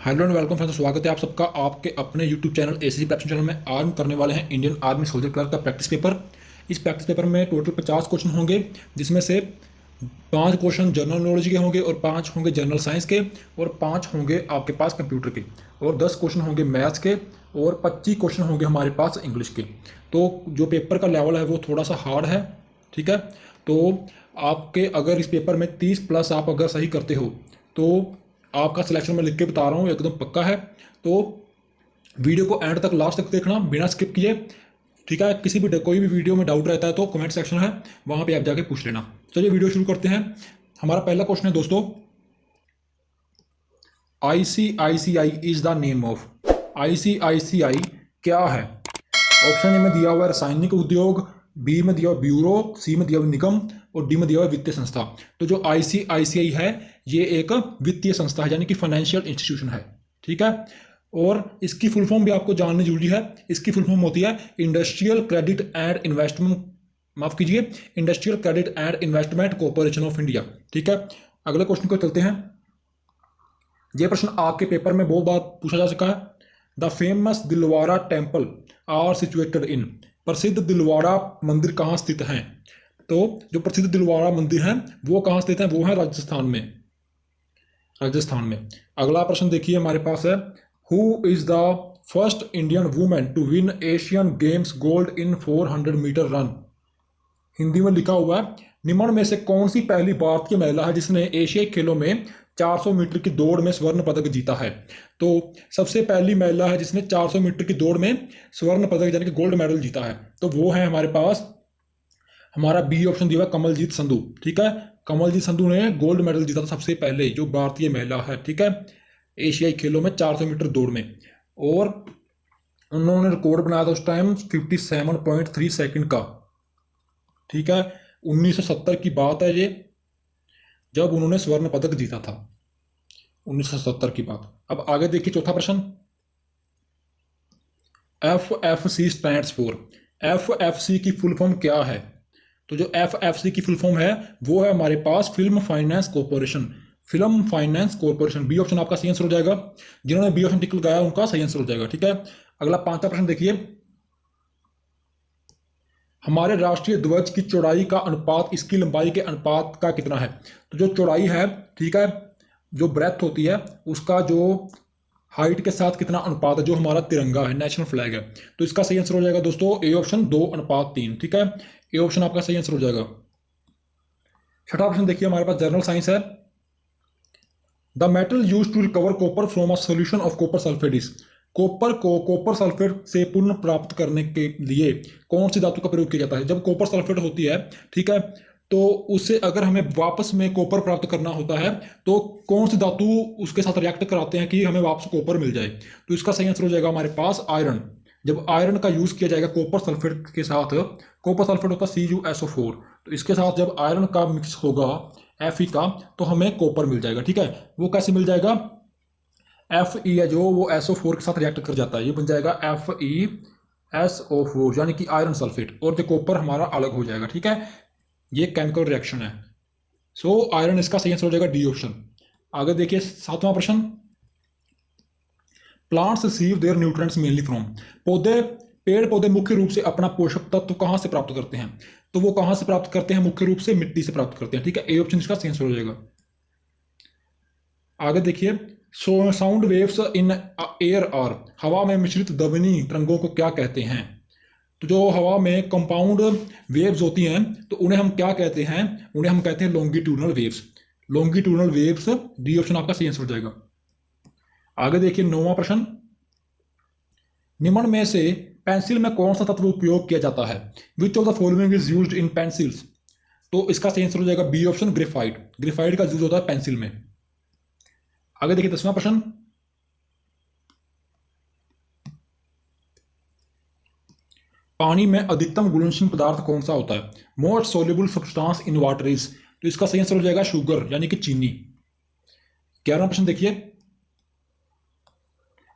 Hello and welcome friends, स्वागत है आप सबका आपके अपने YouTube channel ACC practice channel में। आज हम करने वाले हैं इंडियन आर्मी सोल्जर क्लर्क का प्रैक्टिस पेपर। इस प्रैक्टिस पेपर में टोटल 50 क्वेश्चन होंगे, जिसमें से 5 क्वेश्चन जनरल नॉलेज के होंगे और 5 होंगे जनरल साइंस के और 5 होंगे आपके पास कंप्यूटर के और 10 क्वेश्चन होंगे मैथ्स के और 25 क्वेश्चन होंगे हमारे पास इंग्लिश के। तो जो पेपर का लेवल है वो थोड़ा सा हार्ड है, ठीक है। तो आपके अगर इस पेपर में 30 प्लस आप अगर सही करते हो तो आपका सिलेक्शन मैं लिख के बता रहा हूँ एकदम पक्का है। तो वीडियो को एंड तक लास्ट तक देखना बिना स्किप किए, ठीक है। किसी भी कोई भी वीडियो में डाउट रहता है तो कमेंट सेक्शन है, वहाँ पे आप जाके पूछ लेना। चलिए वीडियो शुरू करते हैं। हमारा पहला क्वेश्चन है दोस्तों, ICICI is the name of. ICICI क्या है? ऑप्शन ए में दिया हुआ है रासायनिक उद्योग, बी में दिया हुआ ब्यूरो, सी में दिया हुआ निगम और डी में दिया हुआ वित्तीय संस्था। तो जो ICICI है ये एक वित्तीय संस्था है, यानी कि फाइनेंशियल इंस्टीट्यूशन है, ठीक है। और इसकी फुल फॉर्म भी आपको जाननी जरूरी है। इसकी फुल फॉर्म होती है इंडस्ट्रियल क्रेडिट एंड इन्वेस्टमेंट, माफ कीजिए, industrial credit and investment corporation of India, ठीक है। अगले क्वेश्चन को चलते हैं। यह प्रश्न आपके पेपर में बहुत बार पूछा जा चुका है। The famous Dilwara temple are situated in. प्रसिद्ध दिलवाड़ा मंदिर कहाँ स्थित हैं? तो जो प्रसिद्ध दिलवाड़ा मंदिर हैं वो कहाँ स्थित हैं? वो है राजस्थान में, राजस्थान में। अगला प्रश्न देखिए हमारे पास है, who is the first Indian women to win Asian games gold in 400 metre run. Hindi में लिखा हुआ है, निम्न में से कौन सी पहली भारतीय महिला है जिसने एशियाई खेलों में 400 मीटर की दौड़ में स्वर्ण पदक जीता है? तो सबसे पहली महिला है जिसने 400 मीटर की दौड़ में स्वर्ण पदक यानी कि गोल्ड मेडल जीता है, तो वो है हमारे पास, हमारा बी ऑप्शन दिया हुआ कमलजीत संधू, ठीक है। कमलजीत संधू ने गोल्ड मेडल जीता था सबसे पहले, जो भारतीय महिला है, ठीक है, एशियाई खेलों में 400 मीटर दौड़ में। और उन्होंने रिकॉर्ड बनाया था उस टाइम 57.3 सेकंड का, ठीक है। 1970 की बात है ये, जब उन्होंने स्वर्ण पदक जीता था, 1970 की बात। अब आगे देखिए चौथा प्रश्न, FFC स्टैंड्स फॉर। FFC की फुल फॉर्म क्या है? तो जो FFC की फुल फॉर्म है वो है हमारे पास film finance corporation, film finance corporation. B option आपका सही आंसर हो जाएगा। जिन्होंने बी ऑप्शन टिक लगाया उनका सही आंसर हो जाएगा, ठीक है। अगला पांचवा प्रश्न देखिए, हमारे राष्ट्रीय ध्वज की चौड़ाई का अनुपात इसकी लंबाई के अनुपात का कितना है? तो जो चौड़ाई है, ठीक है, जो ब्रेथ होती है उसका जो हाइट के साथ कितना अनुपात है, जो हमारा तिरंगा है, नेशनल फ्लैग है, तो इसका सही आंसर हो जाएगा दोस्तों ए ऑप्शन 2:3, ठीक है। ए ऑप्शन आपका सही आंसर हो जाएगा। छठा ऑप्शन देखिए हमारे पास जनरल साइंस है, the metal use to recover copper from a solution of copper sulphate is. Copper को कॉपर सल्फेट से पुनः प्राप्त करने के लिए कौन सी धातु का प्रयोग किया जाता है? जब कॉपर सल्फेट होती है, ठीक है, तो उससे अगर हमें वापस में कॉपर प्राप्त करना होता है तो कौन सी धातु उसके साथ रिएक्ट कराते हैं कि हमें वापस कॉपर मिल जाए? तो इसका सही आंसर हो जाएगा हमारे पास आयरन। जब आयरन का यूज किया जाएगा कॉपर सल्फेट के साथ, कॉपर सल्फेट होता है CuSO4, तो इसके साथ जब आयरन का मिक्स होगा Fe का तो हमें कॉपर मिल जाएगा, ठीक है। वो कैसे मिल जाएगा? Fe है जो वो SO4 के साथ रिएक्ट कर जाता है, ये बन जाएगा FeSO4 यानी कि आयरन सल्फेट, और जो कॉपर हमारा अलग हो जाएगा, ठीक है। ये केमिकल रिएक्शन है। सो आयरन इसका सही आंसर हो जाएगा डी ऑप्शन। आगे देखिए सातवां प्रश्न, plants receive there nutrients mainly from. पौधे, पेड़ पौधे मुख्य रूप से अपना पोषक तत्व कहां से प्राप्त करते हैं? तो वो कहां से प्राप्त करते हैं? मुख्य रूप से मिट्टी से प्राप्त करते हैं, ठीक है। ए ऑप्शन इसका सही आंसर हो जाएगा। आगे देखिए, sound waves in air are. हवा में मिश्रित ध्वनि तरंगों को क्या कहते हैं? तो जो हवा में कंपाउंड वेव्स होती हैं तो उन्हें हम क्या कहते हैं? उन्हें हम कहते हैं longitudinal waves. Longitudinal waves, D option आपका सही आंसर हो जाएगा। आगे देखिए नौवां प्रश्न, निम्न में से पेंसिल में कौन सा तत्व उपयोग किया जाता है? Which of the following is used in pencils. तो इसका सही आंसर हो जाएगा बी ऑप्शन ग्रेफाइट। ग्रेफाइट का यूज होता है पेंसिल में। आगे देखिए 10वां प्रश्न, पानी में अधिकतम घुलनशील पदार्थ कौन सा होता है? Most soluble substance in water is. तो इसका सही आंसर हो जाएगा शुगर यानी कि चीनी। 11वां प्रश्न देखिए,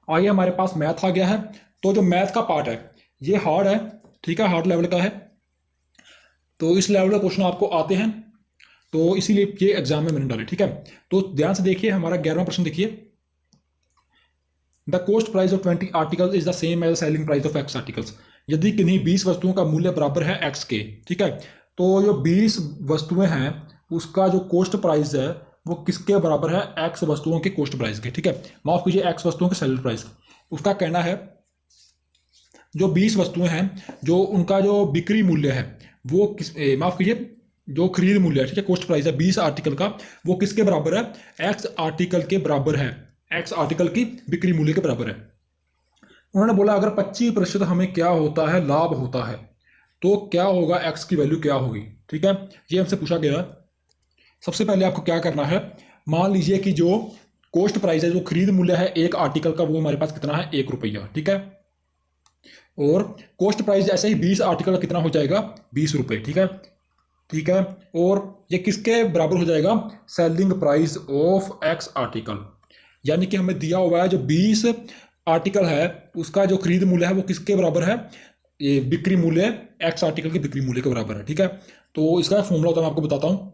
आइए हमारे पास मैथ आ गया है। तो जो मैथ का पार्ट है ये हार्ड है, ठीक है, हार्ड लेवल का है। तो इस लेवल के क्वेश्चन आपको आते हैं, तो इसीलिए ये एग्जाम में मैंने डाले, ठीक है। तो ध्यान से देखिए हमारा 11वां प्रश्न देखिए, the cost price of 20 article is the same as selling price of x articles. यदि किन्हीं 20 वस्तुओं का मूल्य बराबर है एक्स के, ठीक है, तो जो 20 वस्तुएं हैं उसका जो कॉस्ट प्राइस है वो किसके बराबर है, एक्स वस्तुओं के कॉस्ट प्राइस के, ठीक है, माफ कीजिए एक्स वस्तुओं के सेल प्राइस। उसका कहना है जो 20 वस्तुएं हैं जो उनका जो बिक्री मूल्य है वो माफ कीजिए जो खरीद मूल्य है, ठीक है, कॉस्ट प्राइस है 20 आर्टिकल का, वो किसके बराबर है, एक्स आर्टिकल के बराबर है, एक्स आर्टिकल की बिक्री मूल्य के बराबर है। उन्होंने बोला अगर 25% हमें क्या होता है, लाभ होता है, तो क्या होगा, एक्स की वैल्यू क्या होगी, ठीक है, ये हमसे पूछा गया। सबसे पहले आपको क्या करना है, मान लीजिए कि जो कॉस्ट प्राइस है, जो खरीद मूल्य है एक आर्टिकल का, वो हमारे पास कितना है, 1 रुपया, ठीक है, और कॉस्ट प्राइस ऐसे ही 20 आर्टिकल का कितना हो जाएगा, 20 रुपये, ठीक है, ठीक है, और ये किसके बराबर हो जाएगा, selling price of x article, यानी कि हमें दिया हुआ है जो 20 आर्टिकल है उसका जो खरीद मूल्य है वो किसके बराबर है, ये बिक्री मूल्य एक्स आर्टिकल के बिक्री मूल्य के बराबर है, ठीक है। तो इसका फॉर्मूला होता है, मैं आपको बताता हूँ,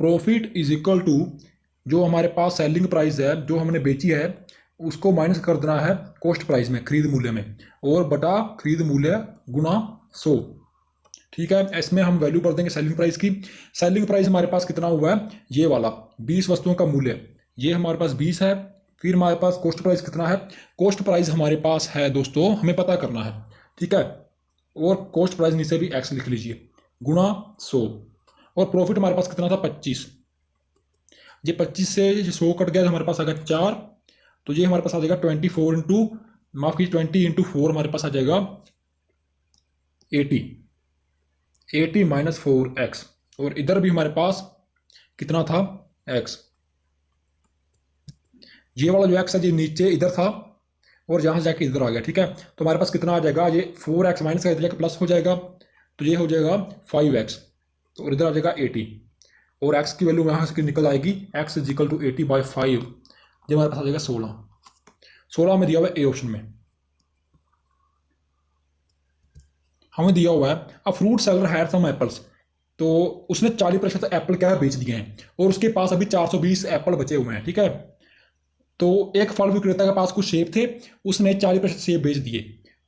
प्रॉफिट इज इक्वल टू जो हमारे पास सेलिंग प्राइस है जो हमने बेची है उसको माइनस कर देना है कॉस्ट प्राइस में, खरीद मूल्य में, और बटा खरीद मूल्य गुना 100, ठीक है। इसमें हम वैल्यू भर देंगे सेलिंग प्राइस की। सेलिंग प्राइस हमारे पास कितना हुआ है, ये वाला 20 वस्तुओं का मूल्य, ये हमारे पास 20 है। फिर हमारे पास कॉस्ट प्राइस कितना है, कॉस्ट प्राइस हमारे पास है दोस्तों, हमें पता करना है, ठीक है, और कॉस्ट प्राइस नीचे भी एक्स लिख लीजिए, गुना 100, और प्रॉफिट हमारे पास कितना था 25, ये 25 से 100 कट गया तो हमारे पास आ गया 4, तो ये हमारे पास आ जाएगा 24 इंटू, माफ कीजिए 20 इंटू 4 हमारे पास आ जाएगा 80 माइनस 4x, और इधर भी हमारे पास कितना था x, ये वाला जो x है ये नीचे इधर था और यहां से जाके इधर आ गया, ठीक है, तो हमारे पास कितना आ जाएगा, ये 4x माइनस का इधर जाके प्लस हो जाएगा, तो ये हो जाएगा 5x, तो इधर आ जाएगा 80, और x की वैल्यू यहां से निकल आएगी, x इज इक्वल टू 80/5, जो हमारे पास आ जाएगा 16 में दिया हुआ है ए ऑप्शन में। हमें दिया हुआ है a fruit seller had some apples, तो उसने 40% एप्पल क्या है बेच दिए हैं, और उसके पास अभी 420 एप्पल बचे हुए हैं, ठीक है, तो एक फल विक्रेता के पास कुछ सेब थे, उसने 40% सेब बेच दिए,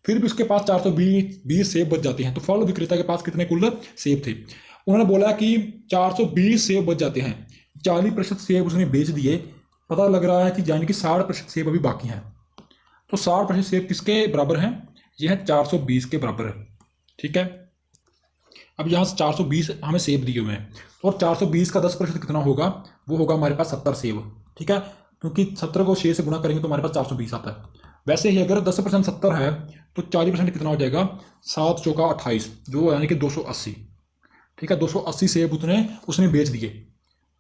फिर भी उसके पास 420 सेब बच जाते हैं, तो फल विक्रेता के पास कितने कुल सेब थे, उन्होंने बोला कि 420 सेब बच जाते हैं, 40% सेब उसने बेच दिए, पता लग रहा है कि यानी कि 60% सेब अभी बाकी हैं, तो 60% सेब किसके बराबर हैं, यह है 420 के बराबर है, ठीक है। अब यहाँ से 420 हमें सेब दिए हुए हैं, और 420 का 10% कितना होगा, वो होगा हमारे पास 70 सेब, ठीक है, क्योंकि 70 को 6 से गुणा करेंगे तो हमारे पास 420 आता है। वैसे ही अगर 10% 70 है तो 40% कितना हो जाएगा, 7 चौका 28, जो यानी कि 280, ठीक है, 280 सेब उसने बेच दिए,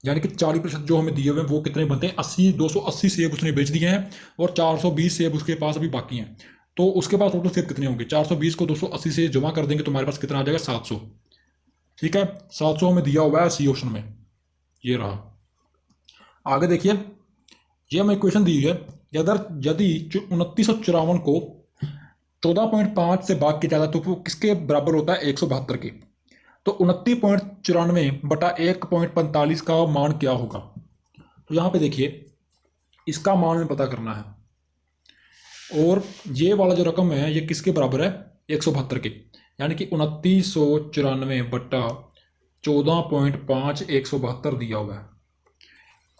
यानी कि 40% जो हमें दिए हुए हैं वो कितने बनते हैं, 280 सेब उसने बेच दिए हैं, और 420 सेब उसके पास अभी बाकी हैं, तो उसके पास टोटल सेब कितने होंगे, 420 को 280 से जमा कर देंगे तो हमारे पास कितना आ जाएगा, 700, ठीक है, 700 हमें दिया हुआ है सी ऑप्शन में, ये रहा। आगे देखिए, ये हमें इक्वेशन दी हुई है, यदि 2954 को 14.5 से भाग किया जाता है तो वो किसके बराबर होता है, 172 के, तो 29.94 बटा 1.45 का मान क्या होगा, तो यहाँ पे देखिए इसका मान हमें पता करना है, और ये वाला जो रकम है ये किसके बराबर है, 172 के, यानी कि 2994 बटा 14.5 172 दिया हुआ है।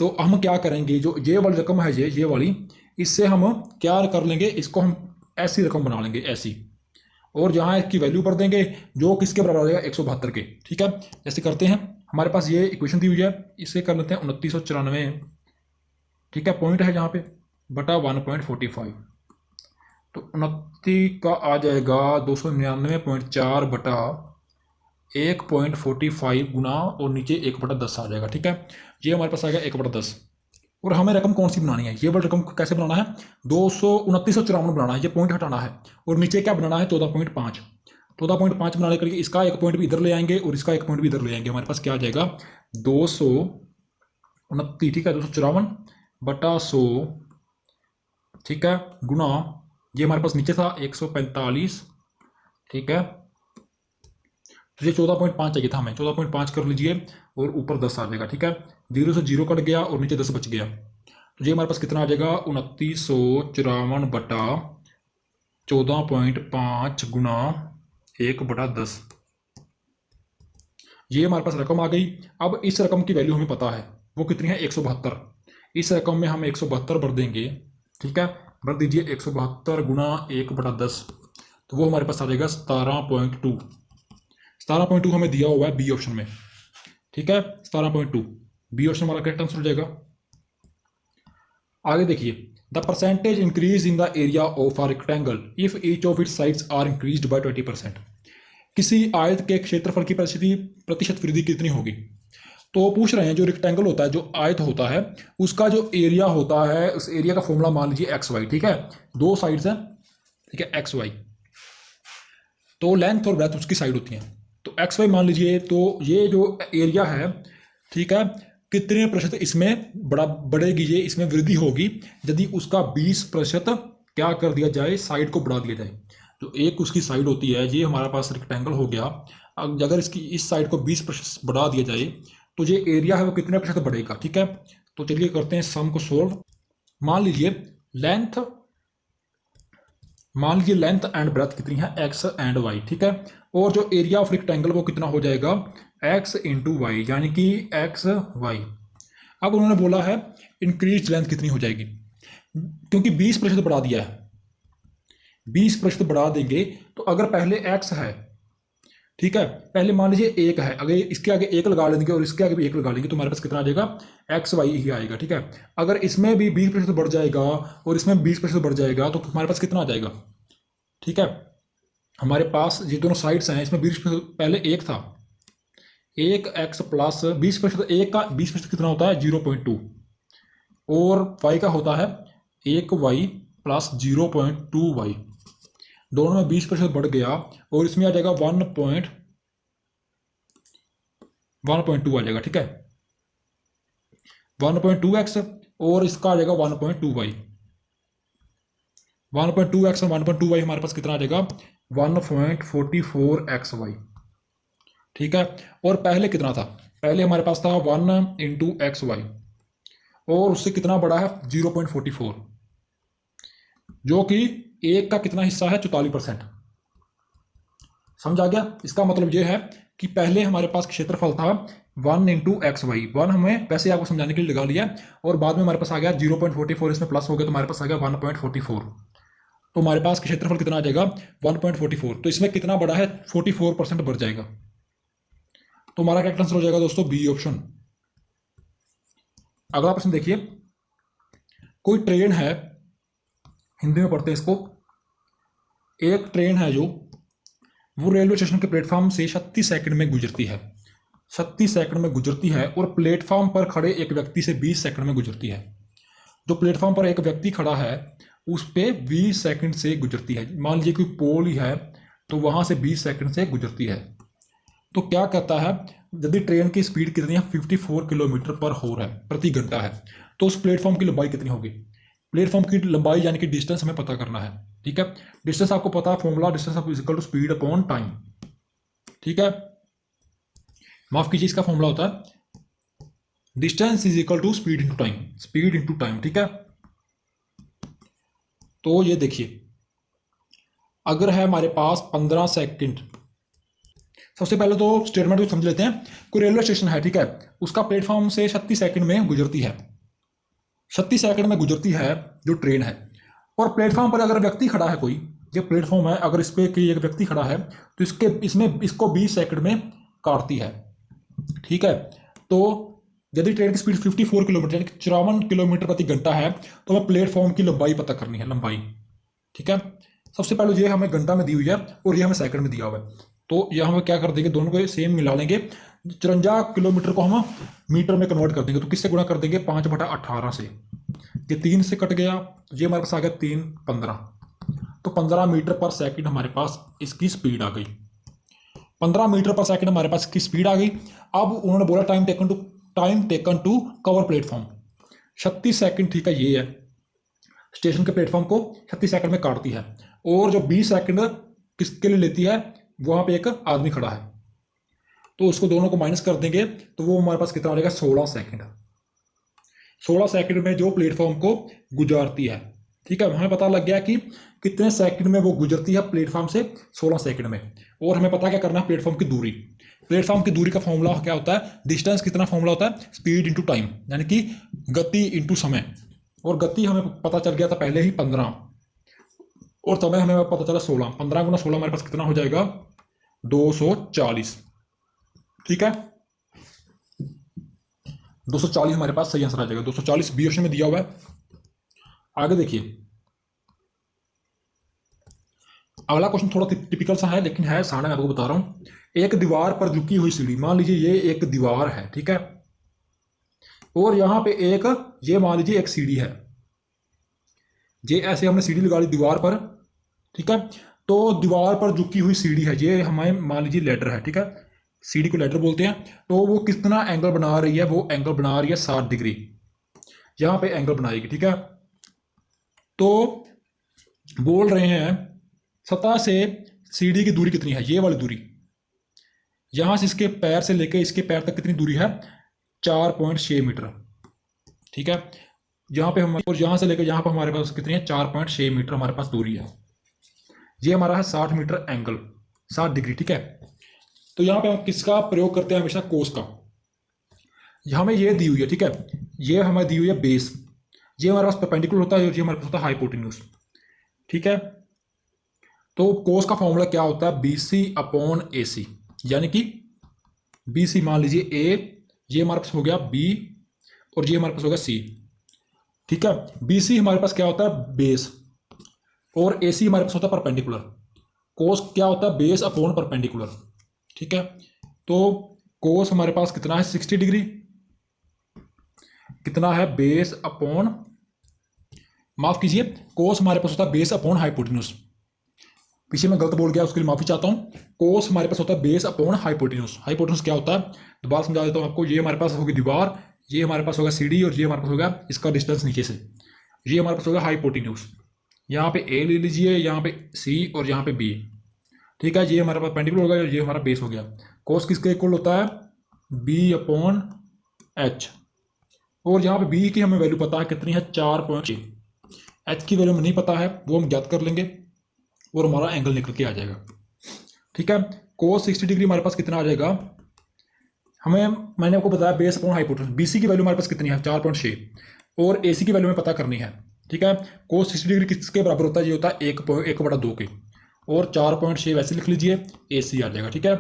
तो हम क्या करेंगे, जो ये वाली रकम है ये वाली, इससे हम क्या कर लेंगे, इसको हम ऐसी रकम बना लेंगे ऐसी, और जहाँ इसकी वैल्यू भर देंगे जो किसके बराबर आ जाएगा, 172 के, ठीक है। ऐसे करते हैं, हमारे पास ये इक्वेशन दी हुई है, इसे कर लेते हैं 2994, ठीक है, पॉइंट है जहाँ पे, बटा 1.45, तो 29 का आ जाएगा 299.4 बटा 1.45 गुना, और नीचे 1/10 आ जाएगा, ठीक है, ये हमारे पास आ गया 1/10। और हमें रकम कौन सी बनानी है, ये वाली रकम को कैसे बनाना है, 2954 बनाना है, ये पॉइंट हटाना है, और नीचे क्या बनाना है, 14.5, 14.5 बनाने के लिए इसका एक पॉइंट भी इधर ले आएंगे और इसका एक पॉइंट भी इधर ले आएंगे, हमारे पास क्या आ जाएगा 229, ठीक है, 254 बटा 100, ठीक है, गुना, ये हमारे पास नीचे था 145, ठीक है, तो ये 14.5 चाहिए था हमें, 14.5 कर लीजिए, और ऊपर 10 आ जाएगा, ठीक है, 0 से 0 कट गया और नीचे 10 बच गया, तो ये हमारे पास कितना आ जाएगा 2954/14.5 गुना 1/10। ये हमारे पास रकम आ गई। अब इस रकम की वैल्यू हमें पता है, वो कितनी है 172। इस रकम में हम 172 भर देंगे, ठीक है, भर दीजिए 172 गुना 1/10, तो वो हमारे पास आ जाएगा 17.2। 17.2 हमें दिया हुआ है बी ऑप्शन में, ठीक है, 17.2 बी ऑप्शन हमारा करेक्ट आंसर हो जाएगा। आगे देखिए, the percentage increase in the area of a rectangle if each of its sides are increased by 20%। किसी आयत के क्षेत्रफल की प्रतिशत वृद्धि कितनी होगी। तो पूछ रहे हैं जो रेक्टेंगल होता है, जो आयत होता है, उसका जो एरिया होता है, उस एरिया का फॉर्मूला मान लीजिए एक्स वाई, ठीक है, दो साइड्स हैं, ठीक है, एक्स वाई, तो लेंथ और ब्रेथ उसकी साइड होती हैं, तो एक्स वाई मान लीजिए। तो ये जो एरिया है, ठीक है, कितने प्रतिशत इसमें बढ़ेगी, ये इसमें वृद्धि होगी यदि उसका 20% क्या कर दिया जाए, साइड को बढ़ा दिया जाए। जो एक उसकी साइड होती है, ये हमारा पास रेक्टेंगल हो गया, अगर इसकी इस साइड को 20% बढ़ा दिया जाए तो ये एरिया है वो कितने प्रतिशत बढ़ेगा, ठीक है। तो चलिए करते हैं सम को सोल्व। मान लीजिए लेंथ एंड ब्रेथ कितनी है, एक्स एंड वाई, ठीक है, और जो एरिया ऑफ रेक्टेंगल वो कितना हो जाएगा एक्स इंटू वाई, यानी कि एक्स वाई। अब उन्होंने बोला है इंक्रीज लेंथ कितनी हो जाएगी, क्योंकि 20% बढ़ा दिया है, 20% बढ़ा देंगे, तो अगर पहले एक्स है, ठीक है, पहले मान लीजिए एक है, अगर इसके आगे एक लगा लेंगे और इसके आगे भी एक लगा लेंगे तो हमारे पास कितना आ जाएगा एक्स वाई ही आएगा, ठीक है। अगर इसमें भी 20% बढ़ जाएगा और इसमें 20% बढ़ जाएगा तो हमारे पास कितना आ जाएगा, ठीक है। हमारे पास ये दोनों साइड्स हैं, इसमें 20% पहले एक था, एक एक्स प्लस 20%, एक का 20% कितना होता है 0.2, और वाई का होता है एक वाई प्लस 0.2 वाई, दोनों में 20% बढ़ गया और इसमें आ जाएगा 1.2 आ जाएगा, ठीक है, 1.2x और इसका आ जाएगा 1.2y, 1.2x और 1.2y हमारे पास कितना आ जाएगा 1.44xy, ठीक है। और पहले कितना था, पहले हमारे पास था 1 इंटू एक्स वाई और उससे कितना बड़ा है 0.44, जो कि एक का कितना हिस्सा है 44%। समझ आ गया। इसका मतलब यह है कि पहले हमारे पास क्षेत्रफल था 1 इंटू एक्स वाई, 1 हमें वैसे आपको समझाने के लिए लगा लिया, और बाद में हमारे पास आ गया 0.44, इसमें प्लस हो गया तो हमारे पास आ गया 1.44, तो हमारे पास क्षेत्रफल कितना आ जाएगा 1.44, तो इसमें कितना बड़ा है 44% बढ़ जाएगा, तो हमारा करेक्ट आंसर हो जाएगा दोस्तों बी ऑप्शन। अगला प्रश्न देखिए, कोई ट्रेन है, हिंदी में पढ़ते हैं इसको, एक ट्रेन है जो वो रेलवे स्टेशन के प्लेटफॉर्म से 36 सेकंड में गुजरती है, 36 सेकंड में गुजरती है, और प्लेटफॉर्म पर खड़े एक व्यक्ति से 20 सेकंड में गुजरती है। जो प्लेटफॉर्म पर एक व्यक्ति खड़ा है उस पे 20 सेकंड से गुजरती है, मान लीजिए कोई पोल ही है तो वहां से 20 सेकंड से गुजरती है, तो क्या कहता है यदि ट्रेन की स्पीड कितनी है 54 किलोमीटर पर हॉर है, प्रति घंटा है, तो उस प्लेटफॉर्म की लंबाई कितनी होगी। प्लेटफॉर्म की लंबाई यानी कि डिस्टेंस हमें पता करना है, ठीक है। डिस्टेंस आपको पता है, formula distance is equal to speed upon time, ठीक है, माफ कीजिए, इसका फॉर्मूला होता है distance is equal to speed into time, speed into time, ठीक है। तो ये देखिए, अगर है हमारे पास 15 सेकंड, सबसे पहले तो स्टेटमेंट को समझ लेते हैं। कोई रेलवे स्टेशन है, ठीक है, उसका प्लेटफॉर्म से 36 सेकंड में गुजरती है, 36 सेकंड में गुजरती है जो ट्रेन है, और प्लेटफॉर्म पर अगर व्यक्ति खड़ा है, कोई ये प्लेटफॉर्म है, अगर इस पे कोई एक व्यक्ति खड़ा है तो इसको 20 सेकंड में काटती है, ठीक है। तो यदि ट्रेन की स्पीड 54 किलोमीटर यानी कि 54 किलोमीटर प्रति घंटा है तो हमें प्लेटफॉर्म की लंबाई पता करनी है, लंबाई, ठीक है। सबसे पहले ये हमें घंटा में दी हुई है और ये हमें सेकंड में दिया हुआ है, तो यह हम क्या कर देंगे, दोनों को सेम मिला लेंगे, 54 किलोमीटर को हम मीटर में कन्वर्ट कर देंगे, तो किससे गुणा कर देंगे 5/18 से, ये 3 से कट गया, ये हमारे पास आ गया 3 15, तो 15 मीटर पर सेकंड हमारे पास इसकी स्पीड आ गई, 15 मीटर पर सेकंड हमारे पास इसकी स्पीड आ गई। अब उन्होंने बोला time taken to cover platform 36 second, ठीक है, ये है स्टेशन के प्लेटफॉर्म को 36 सेकंड में काटती है, और जो 20 सेकंड किसके लिए लेती है, वहां पे एक आदमी खड़ा है, तो उसको दोनों को माइनस कर देंगे तो वो हमारे पास कितना आ जाएगा 16 सेकंड। 16 सेकंड में जो प्लेटफॉर्म को गुजारती है। ठीक है, हमें पता लग गया कि कितने सेकंड में वो गुजरती है प्लेटफॉर्म से, 16 सेकंड में। और हमें पता क्या करना है, प्लेटफॉर्म की दूरी। प्लेटफॉर्म की दूरी का फॉर्मूला क्या होता है, डिस्टेंस कितना फॉर्मूला होता है, स्पीड इंटू टाइम, यानी कि गति इंटू समय। और गति हमें पता चल गया था पहले ही 15, और समय हमें पता चला 16। 15 गुना 16 हमारे पास कितना हो जाएगा, 240। ठीक है, 240 हमारे पास सही आंसर आ जाएगा। 240 बी ऑप्शन में दिया हुआ है। आगे देखिए, अगला क्वेश्चन थोड़ा टिपिकल सा है, लेकिन है आसान है, मैं आपको बता रहा हूं। एक दीवार पर झुकी हुई सीढ़ी, मान लीजिए ये एक दीवार है, ठीक है, और यहां पे एक, ये मान लीजिए एक सीढ़ी है, ये ऐसे हमने सीढ़ी लगा ली दीवार पर, ठीक है। तो दीवार पर झुकी हुई सीढ़ी है, ये हमें मान लीजिए लेडर है, ठीक है, सीढ़ी को लेडर बोलते हैं। तो वो कितना एंगल बना रही है, वो एंगल बना रही है 60 डिग्री, यहां पे एंगल बनाएगी, ठीक है। तो बोल रहे हैं सतह से सीढ़ी की दूरी कितनी है, ये वाली दूरी, यहां से इसके पैर से लेके इसके पैर तक कितनी दूरी है, 4.6 मीटर, ठीक है। यहाँ पे हम, और यहाँ से लेकर यहाँ पर हमारे पास कितनी है, 4.6 मीटर हमारे पास दूरी है। ये हमारा है 60 मीटर एंगल, 60 डिग्री, ठीक है। तो यहाँ पे हम किसका प्रयोग करते हैं, हमेशा कोस का। हमें ये दी हुई है, ठीक है, ये हमें दी हुई है बेस, ये हमारे पास परपेंडिकुलर होता है और ये हमारे पास होता है हाइपोटेन्यूज, ठीक है। तो कोस का फॉर्मूला क्या होता है, BC अपॉन AC, यानी कि BC मान लीजिए A, ये हमारे पास हो गया B, और ये हमारे पास होगा C, ठीक है। BC हमारे पास क्या होता है, बेस, और AC हमारे पास होता है परपेंडिकुलर। कोस क्या होता है, बेस अपॉन परपेंडिकुलर, ठीक है। तो कोस हमारे पास कितना है, 60 डिग्री, कितना है, बेस अपॉन, माफ कीजिए, कोस हमारे पास होता है बेस अपॉन हाइपोटेन्यूज। पीछे मैं गलत बोल गया, उसके लिए माफी चाहता हूं। कोस हमारे पास होता है बेस अपॉन हाइपोटेन्यूज। हाइपोटेन्यूज क्या होता है, दोबारा समझा देता हूं आपको। ये हमारे पास होगी दीवार, ये हमारे पास होगा सीढ़ी, और ये हमारे पास होगा इसका डिस्टेंस नीचे से, ये हमारे पास होगा हाइपोटेन्यूज। यहाँ पे A ले लीजिए, यहाँ पे C और यहाँ पे B, ठीक है। ये हमारे पास पेंडिकुलर होगा, ये हमारा बेस हो गया। कोस किसके इक्वल होता है, B अपॉन H, और यहाँ पे B की हमें वैल्यू पता है कितनी है, 4.6। H की वैल्यू हमें नहीं पता है, वो हम ज्ञात कर लेंगे और हमारा एंगल निकल के आ जाएगा, ठीक है। कोस 60 डिग्री हमारे पास कितना आ जाएगा, हमें, मैंने आपको बताया बेस अपॉन हाइपोटेन्यूज। BC की वैल्यू हमारे पास कितनी है, 4.6, और AC की वैल्यू हमें पता करनी है, ठीक है। कोस 60 डिग्री किसके बराबर होता है, ये होता है 1/2 के, और 4.6 वैसे लिख लीजिए, AC आ जाएगा, ठीक है।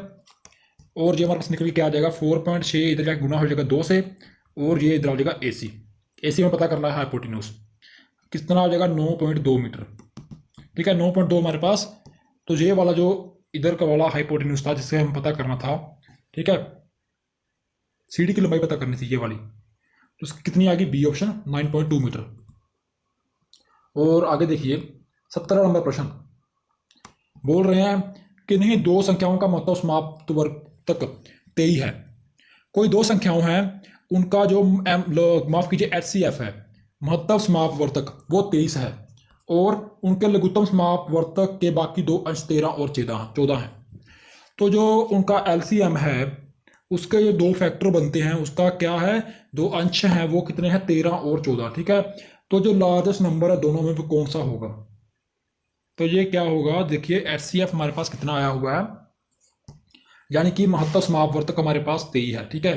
और ये हमारे पास निकल के क्या आ जाएगा, 4.6 इधर जाकर गुना हो जाएगा 2 से, और ये इधर आ जाएगा AC में पता करना है हाइपोटेन्यूज, कितना आ जाएगा, 9.2 मीटर, ठीक है। 9.2 हमारे पास, तो ये वाला जो इधर का वाला हाइपोटेन्यूज था जिससे हम पता करना था, ठीक है, सीढ़ी की लंबाई पता करनी थी ये वाली, तो कितनी आ गई, B ऑप्शन, 9.2 मीटर। और आगे देखिए 17 नंबर प्रश्न, बोल रहे हैं कि नहीं दो संख्याओं का महत्तम समाप्त वर्तक 23 है। कोई दो संख्याओं हैं, उनका जो माफ कीजिए HCF है, महत्तम समाप्त वर्तक, वो 23 है, और उनके लघुत्तम समाप्त वर्तक के बाकी दो अंश 13 और 14 हैं। तो जो उनका LCM है, उसके जो दो फैक्टर बनते हैं, उसका क्या है, दो अंश हैं, वो कितने हैं, 13 और 14, ठीक है। तो जो लार्जेस्ट नंबर है दोनों में वो कौन सा होगा, तो ये क्या होगा, देखिए HCF हमारे पास कितना आया हुआ है, यानी कि महत्तम समाप्त वर्तक हमारे पास 23 है, ठीक है।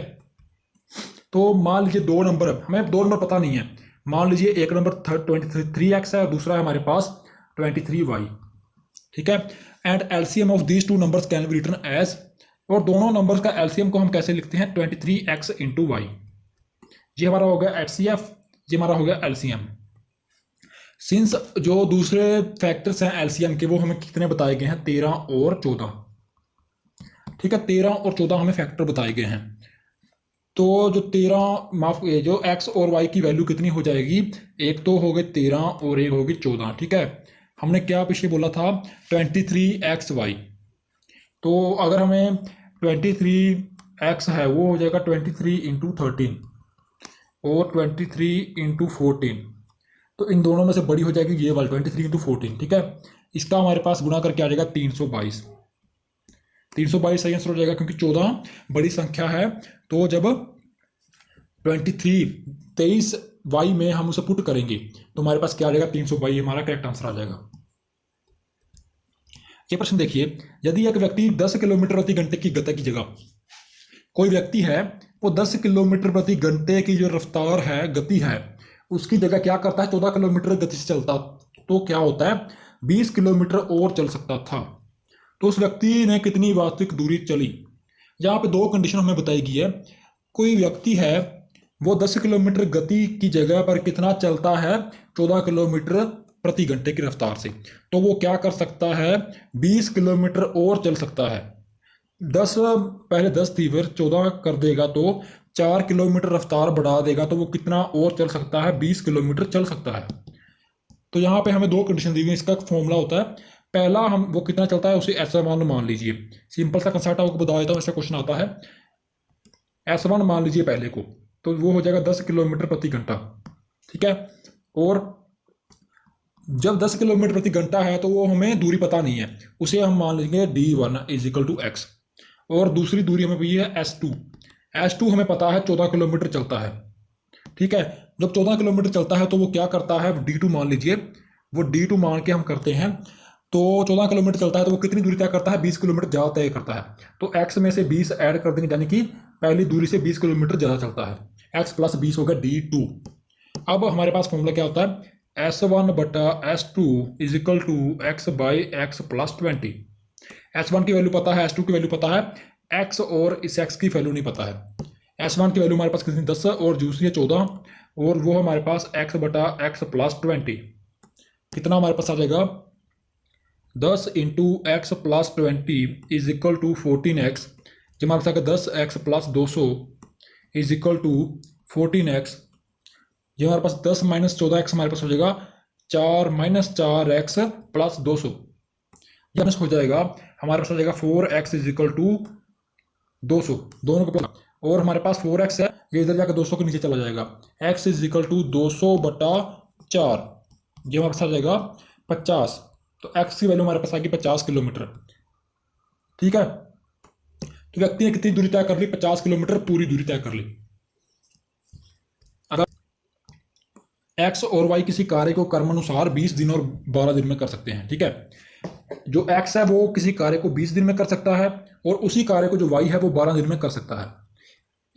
तो मान लीजिए दो नंबर, हमें दो नंबर पता नहीं है, मान लीजिए एक नंबर 23x है और दूसरा है हमारे पास 23y, ठीक है। And LCM of these two numbers can be written as, और दोनों नंबर्स का LCM को हम कैसे लिखते हैं, 23x इंटू वाई। ये हमारा हो गया HCF, ये हमारा हो गया LCM। सिंस जो दूसरे फैक्टर्स हैं LCM के, वो हमें कितने बताए गए हैं, 13 और 14, ठीक है। 13 और 14 हमें फैक्टर बताए गए हैं। तो जो 13 माफ, जो x और y की वैल्यू कितनी हो जाएगी, एक तो हो गई 13 और एक होगी 14, ठीक है। हमने क्या पीछे बोला था, 23xy, तो अगर हमें 23x है वो हो जाएगा 23 इंटू 13 और 23 इंटू 14, तो इन दोनों में से बड़ी हो जाएगी ये वाली 23 इंटू 14, ठीक है। इसका हमारे पास गुणा करके आ जाएगा 322। 322 सही आंसर हो जाएगा, क्योंकि 14 बड़ी संख्या है, तो जब 23 वाई में हम उसे पुट करेंगे तो हमारे पास क्या आ जाएगा, 300 वाई हमारा करेक्ट आंसर आ जाएगा। ये प्रश्न देखिए, यदि एक व्यक्ति 10 किलोमीटर प्रति घंटे की गति की जगह, कोई व्यक्ति है वो 10 किलोमीटर प्रति घंटे की जो रफ्तार है, गति है, उसकी जगह क्या करता है, 14 किलोमीटर गति से चलता, तो क्या होता है, 20 किलोमीटर और चल सकता था, तो उस व्यक्ति ने कितनी वास्तविक दूरी चली। यहाँ पे दो कंडीशन हमें बताई गई है। कोई व्यक्ति है वो 10 किलोमीटर गति की जगह पर कितना चलता है, 14 किलोमीटर प्रति घंटे की रफ्तार से, तो वो क्या कर सकता है, 20 किलोमीटर और चल सकता है। 10 पहले 10 थी, फिर 14 कर देगा तो 4 किलोमीटर रफ्तार बढ़ा देगा, तो वो कितना और चल सकता है, 20 किलोमीटर चल सकता है। तो यहाँ पे हमें दो कंडीशन दी हुई है। इसका फॉर्मूला होता है, पहला हम वो कितना चलता है उसे S1 मान लीजिए। सिंपल सा कंसेप्ट आपको बता देता हूँ, ऐसा क्वेश्चन आता है। S1 मान लीजिए पहले को, तो वो हो जाएगा 10 किलोमीटर प्रति घंटा, ठीक है। और जब 10 किलोमीटर प्रति घंटा है तो वो हमें दूरी पता नहीं है, उसे हम मान लेंगे D1 = x। और दूसरी दूरी हमें भी है S2 हमें पता है 14 किलोमीटर चलता है, ठीक है। जब 14 किलोमीटर चलता है तो वो क्या करता है, D2 मान लीजिए, वो D2 मान के हम करते हैं, तो 14 किलोमीटर चलता है तो वो कितनी दूरी तय करता है, 20 किलोमीटर ज़्यादा तय करता है। तो x में से 20 ऐड कर देंगे, यानी कि पहली दूरी से 20 किलोमीटर ज़्यादा चलता है, x + 20 होगा D2। अब हमारे पास फॉर्मूला क्या होता है, S1/S2 = x/x + 20। S1 की वैल्यू पता है, S2 की वैल्यू पता है, x और इस x की वैल्यू नहीं पता है। S1 की वैल्यू हमारे पास कितनी, 10, और दूसरी है 14, और वो हमारे पास x/x + 20 कितना हमारे पास आ जाएगा, 10 × x + 20 = 14x। जब हमारे पास आएगा 10x + 200 = 14x। ये हमारे पास 10 - 14x हमारे पास हो जाएगा 4 - 4x + 200। ये हमें हो जाएगा, हमारे पास हो जाएगा 4x = 200, दोनों को। और हमारे पास 4x है, ये इधर जाकर 200 के नीचे चला जाएगा, x = 200/4, ये हमारे पास आ जाएगा 50। तो x की वैल्यू हमारे पास आ गई 50 किलोमीटर, ठीक है। तो व्यक्ति ने कितनी दूरी तय कर ली, 50 किलोमीटर पूरी दूरी तय कर ली। अगर x और y किसी कार्य को क्रमानुसार 20 दिन और 12 दिन में कर सकते हैं, ठीक है। जो x है वो किसी कार्य को 20 दिन में कर सकता है, और उसी कार्य को जो y है वो 12 दिन में कर सकता है।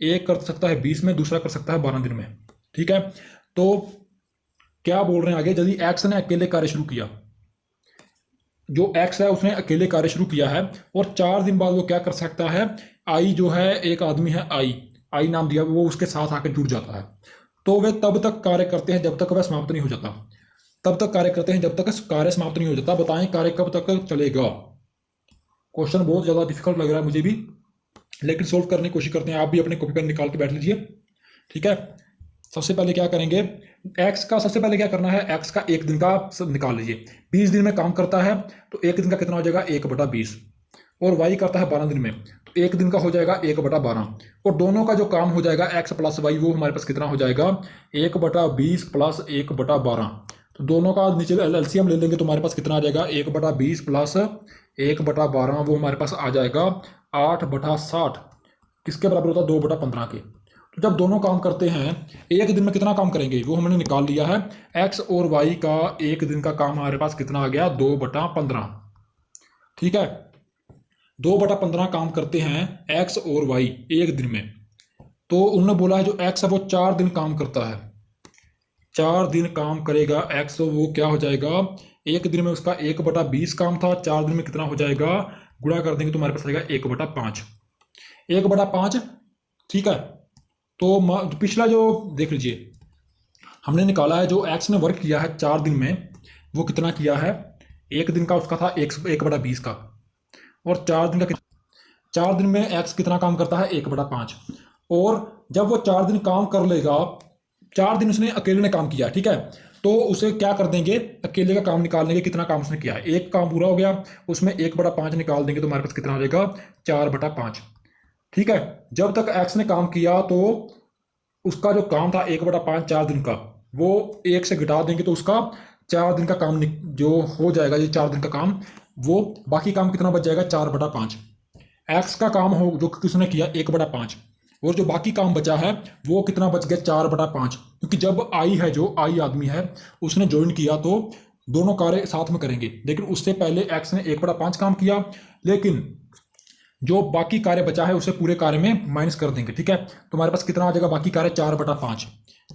एक कर सकता है 20 में, दूसरा कर सकता है 12 दिन में, ठीक है। तो क्या बोल रहे हैं आगे, यदि x ने अकेले कार्य शुरू किया, जो x है उसने अकेले कार्य शुरू किया है, और 4 दिन बाद वो क्या कर सकता है, I जो है, एक आदमी है I नाम दिया, वो उसके साथ आकर जुड़ जाता है, तो वे तब तक कार्य करते हैं जब तक वह समाप्त नहीं हो जाता। तब तक कार्य करते हैं जब तक कार्य समाप्त नहीं हो जाता। बताएं कार्य कब तक चलेगा। क्वेश्चन बहुत ज़्यादा डिफिकल्ट लग रहा है मुझे भी, लेकिन सोल्व करने की कोशिश करते हैं। आप भी अपने कॉपी पेन निकाल के बैठ लीजिए, ठीक है। सबसे पहले क्या करेंगे, x का सबसे पहले क्या करना है, x का एक दिन का निकाल लीजिए। 20 दिन में काम करता है तो एक दिन का कितना हो जाएगा, 1/20, और y करता है 12 दिन में, तो एक दिन का हो जाएगा 1/12, और दोनों का जो काम हो जाएगा x + y, वो हमारे पास कितना हो जाएगा, 1/20 + 1/12। तो दोनों का नीचे एलसीएम ले लेंगे तो हमारे पास कितना आ जाएगा, 1/20 + 1/12, वो हमारे पास आ जाएगा 8/60, किसके बराबर होता है, 2/15 के। तो जब दोनों काम करते हैं, एक दिन में कितना काम करेंगे वो हमने निकाल लिया है। x और y का एक दिन का काम हमारे पास कितना आ गया, 2/15, ठीक है। 2/15 काम करते हैं x और y एक दिन में, तो उन्होंने बोला है जो x है वो 4 दिन काम करता है, 4 दिन काम करेगा x, तो वो क्या हो जाएगा, एक दिन में उसका 1/20 काम था, 4 दिन में कितना हो जाएगा, गुणा कर देंगे तो हमारे पास आएगा 1/5, 1/5, ठीक है। तो पिछला जो देख लीजिए, हमने निकाला है जो x ने वर्क किया है 4 दिन में, वो कितना किया है, एक दिन का उसका था 1/20 का, और 4 दिन का, 4 दिन में x कितना काम करता है, 1/5। और जब वो 4 दिन काम कर लेगा, 4 दिन उसने अकेले ने काम किया, ठीक है, तो उसे क्या कर देंगे, अकेले का काम निकाल देंगे, कितना काम उसने किया है, एक काम पूरा हो गया, उसमें 1/5 निकाल देंगे तो हमारे पास कितना आ जाएगा, 4/5, ठीक है। जब तक x ने काम किया तो उसका जो काम था 1/5 4 दिन का, वो 1 से घटा देंगे तो उसका 4 दिन का काम जो हो जाएगा, ये 4 दिन का काम, वो बाकी काम कितना बच जाएगा, 4/5। x का काम हो जो किसने किया, 1/5, और जो बाकी काम बचा है वो कितना बच गया, 4/5, क्योंकि जब आई है, जो आई आदमी है उसने ज्वाइन किया तो दोनों कार्य साथ में करेंगे, लेकिन उससे पहले एक्स ने 1/5 काम किया, लेकिन जो बाकी कार्य बचा है उसे पूरे कार्य में माइनस कर देंगे। ठीक है, तो हमारे पास कितना आ जाएगा बाकी कार्य, 4/5।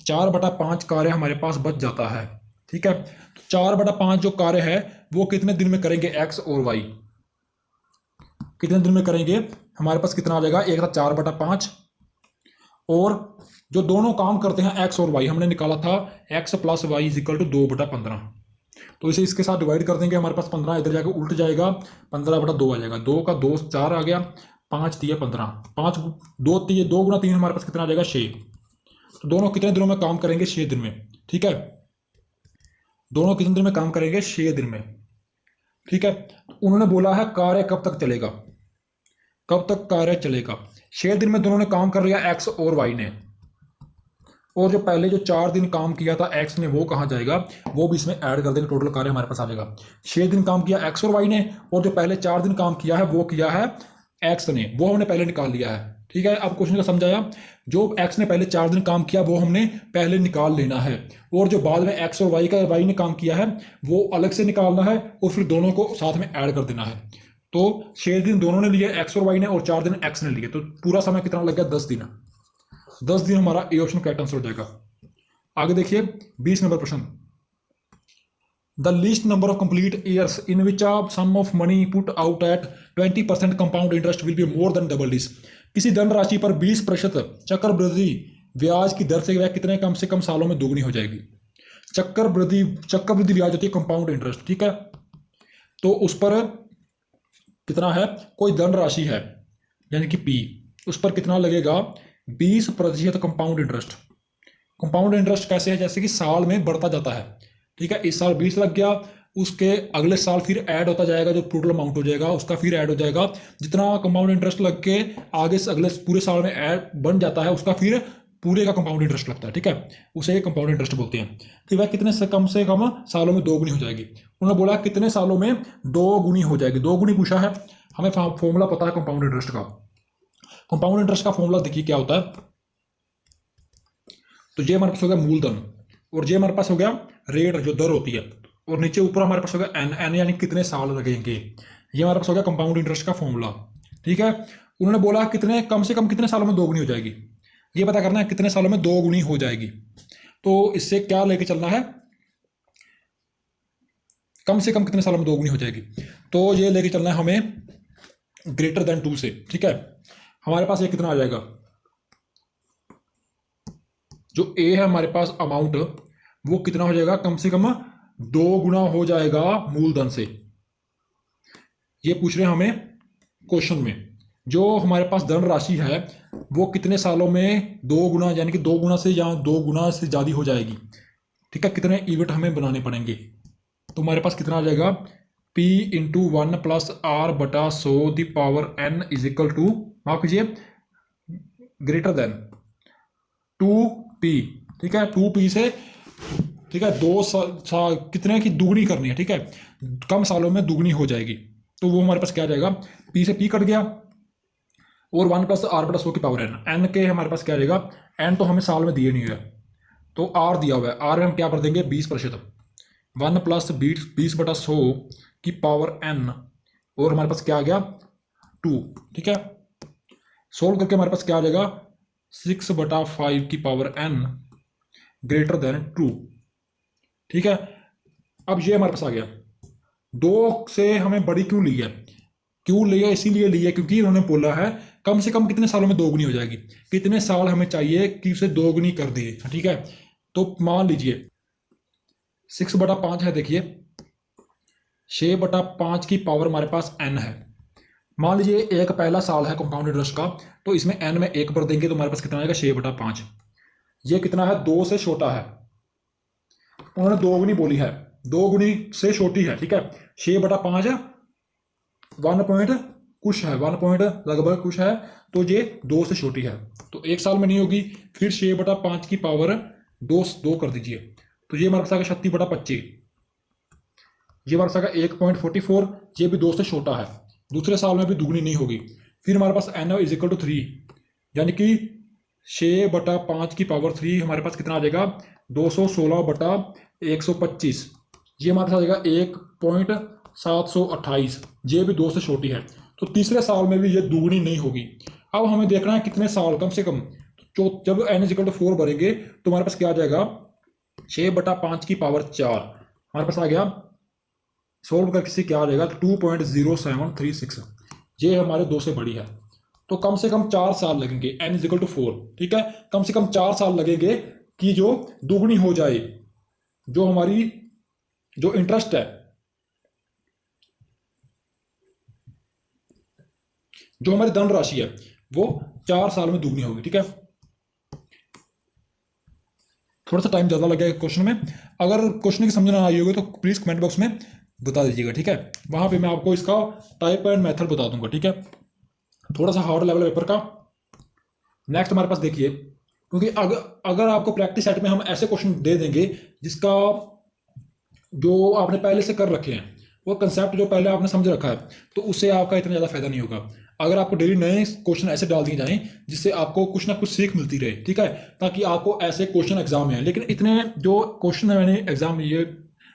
4/5 कार्य हमारे पास बच जाता है। ठीक है, तो 4/5 जो कार्य है वो कितने दिन में करेंगे, एक्स और वाई कितने दिन में करेंगे, हमारे पास कितना आ जाएगा, एक था 4/5, और जो दोनों काम करते हैं एक्स और वाई हमने निकाला था, x plus y is equal to 2/15, तो इसे इसके साथ डिवाइड कर देंगे, हमारे पास 15 इधर जाकर उल्ट जाएगा, 15/2 आ जाएगा, 2 का 2 4 आ गया, 5 दिया 15, 5 2 3 2 गुना 3 हमारे पास कितना आ जाएगा, 6। तो दोनों कितने दिनों में काम करेंगे, 6 दिन में। ठीक है, दोनों कितने दिन में काम करेंगे, 6 दिन में। ठीक है, तो उन्होंने बोला है कार्य कब तक चलेगा, कब तक कार्य चलेगा, 6 दिन में दोनों ने काम कर लिया, एक्स और वाई ने, और जो पहले जो 4 दिन काम किया था एक्स ने वो कहाँ जाएगा, वो भी इसमें ऐड कर देंगे, टोटल कार्य हमारे पास आ जाएगा। 6 दिन काम किया एक्स और वाई ने, और जो पहले 4 दिन काम किया है वो किया है एक्स ने, वो हमने पहले निकाल लिया है। ठीक है, अब क्वेश्चन का समझाया, जो एक्स ने पहले 4 दिन काम किया वो हमने पहले निकाल लेना है, और जो बाद में एक्स और वाई ने काम किया है वो अलग से निकालना है, और फिर दोनों को साथ में ऐड कर देना है। तो 6 दिन दोनों ने लिए एक्स और वाई ने, और 4 दिन एक्स ने लिए, तो पूरा समय कितना लग गया, 10 दिन। 10 दिन हमारा ए ऑप्शन करेक्ट आंसर हो जाएगा। आगे देखिए 20 नंबर प्रश्न, the least number of complete years in which a sum of money put out at 20% compound interest will be more than double this. किसी धनराशि पर 20% चक्रवृद्धि ब्याज की दर से वह कितने कम से कम सालों में दोगुनी हो जाएगी। चक्रवृद्धि ब्याज होती है कंपाउंड इंटरेस्ट। ठीक है, तो उस पर कितना है, कोई धनराशि है यानी कि पी, उस पर कितना लगेगा, 20% कंपाउंड इंटरेस्ट। कंपाउंड इंटरेस्ट कैसे है, जैसे कि साल में बढ़ता जाता है। ठीक है, इस साल 20 लग गया, उसके अगले साल फिर ऐड होता जाएगा, जो टोटल अमाउंट हो जाएगा उसका फिर ऐड हो जाएगा, जितना कंपाउंड इंटरेस्ट लग के आगे से अगले पूरे साल में ऐड बन जाता है उसका फिर पूरे का कंपाउंड इंटरेस्ट लगता है। ठीक है, उसे कंपाउंड इंटरेस्ट बोलते हैं। कि वह कितने से कम सालों में दोगुनी हो जाएगी। उन्होंने बोला कितने सालों में दोगुनी हो जाएगी, दोगुनी पूछा है, हमें फॉर्मूला पता है कंपाउंड इंटरेस्ट का। कंपाउंड इंटरेस्ट का फॉर्मूला देखिए क्या होता है, तो ये हमारे पास हो गया मूलधन, और ये हमारे पास हो गया रेट जो दर होती है, और नीचे ऊपर हमारे पास हो गया एन, एन यानी कितने साल लगेंगे, ये हमारे पास हो गया कंपाउंड इंटरेस्ट का फॉर्मूला। ठीक है, उन्होंने बोला कितने कम से कम कितने सालों में दोगुनी हो जाएगी, ये पता करना है कितने सालों में दोगुनी हो जाएगी। तो इससे क्या लेके चलना है, कम से कम कितने सालों में दोगुनी हो जाएगी, तो ये लेके चलना है हमें ग्रेटर देन 2 से। ठीक है, हमारे पास ये कितना आ जाएगा, जो ए है हमारे पास अमाउंट, वो कितना हो जाएगा, कम से कम 2 गुना हो जाएगा मूलधन से। ये पूछ रहे हैं हमें क्वेश्चन में, जो हमारे पास धन राशि है वो कितने सालों में 2 गुना यानी कि 2 गुना से या 2 गुना से ज़्यादा हो जाएगी। ठीक है, कितने इवेंट हमें बनाने पड़ेंगे, तो हमारे पास कितना आ जाएगा, P इंटू 1 प्लस आर बटा 100 इज इक्वल टू, माफ कीजिए, ग्रेटर देन 2P। ठीक है, 2P से, ठीक है, कितने की दुगनी करनी है। ठीक है, कम सालों में दुगनी हो जाएगी, तो वो हमारे पास क्या आ जाएगा, P से P कट गया, और 1 प्लस आर बटा 100 एन के हमारे पास क्या आ जाएगा, एन तो हमें साल में दिए नहीं है, तो आर दिया हुआ है, आर में हम क्या कर देंगे 20%, 1 प्लस 20/100 और हमारे पास क्या आ गया 2। ठीक है, सोल्व करके हमारे पास क्या आ जाएगा 6/5 ग्रेटर देन 2। ठीक है, अब ये हमारे पास आ गया, 2 से हमें बड़ी क्यों ली है, क्यों लिया, इसीलिए लिया क्योंकि उन्होंने बोला है कम से कम कितने सालों में दोगुनी हो जाएगी, कितने साल हमें चाहिए कि उसे दोगुनी कर दिए। ठीक है, तो मान लीजिए 6/5 है, देखिए 6/5 की पावर हमारे पास n है। मान लीजिए एक पहला साल है कंपाउंड इंटरेस्ट का, तो इसमें n में 1 भर देंगे तो हमारे पास कितना आएगा 6/5। ये कितना है, 2 से छोटा है, उन्होंने दोगुनी बोली है, 2 गुनी से छोटी है। ठीक है, 6/5 1 पॉइंट कुछ है, 1 पॉइंट लगभग कुछ है, तो ये 2 से छोटी है, तो 1 साल में नहीं होगी। फिर 6/5 की पावर 2 कर दीजिए, तो ये हमारे पास आएगा 36/25, ये हमारे पास आएगा 1.44, ये भी 2 से छोटा है, दूसरे साल में भी दुगनी नहीं होगी। फिर हमारे पास n इज इक्वल टू 3, यानी कि 6/5 हमारे पास कितना आ जाएगा, 216/125। ये हमारे पास आ जाएगा 1.728। ये भी 2 से छोटी है, तो तीसरे साल में भी ये दुगनी नहीं होगी। अब हमें देखना है कितने साल कम से कम, तो जब n=4 भरेंगे तो हमारे पास क्या आ जाएगा, 6/5 हमारे पास आ गया। सोल्व करके से क्या आ जाएगा, 2.0736। ये हमारे 2 से बड़ी है, तो कम से कम 4 साल लगेंगे, n=4। ठीक है, कम से कम 4 साल लगेंगे कि जो दुगनी हो जाए, जो हमारी जो इंटरेस्ट है, जो हमारी धनराशि है, वो 4 साल में दुगनी होगी। ठीक है, थोड़ा सा टाइम ज़्यादा लगेगा क्वेश्चन में। अगर क्वेश्चन की समझ ना आई होगी तो प्लीज़ कमेंट बॉक्स में बता दीजिएगा। ठीक है, वहां पे मैं आपको इसका टाइप एंड मेथड बता दूंगा। ठीक है, थोड़ा सा हार्ड लेवल पेपर का। नेक्स्ट हमारे पास देखिए, क्योंकि अगर आपको प्रैक्टिस सेट में हम ऐसे क्वेश्चन दे देंगे जिसका जो आपने पहले से कर रखे हैं, वो कंसेप्ट जो पहले आपने समझ रखा है, तो उससे आपका इतना ज़्यादा फायदा नहीं होगा। अगर आपको डेली नए क्वेश्चन ऐसे डाल दिए जाएं जिससे आपको कुछ ना कुछ सीख मिलती रहे। ठीक है, ताकि आपको ऐसे क्वेश्चन एग्जाम में आए। लेकिन इतने जो क्वेश्चन है मैंने एग्जाम में ये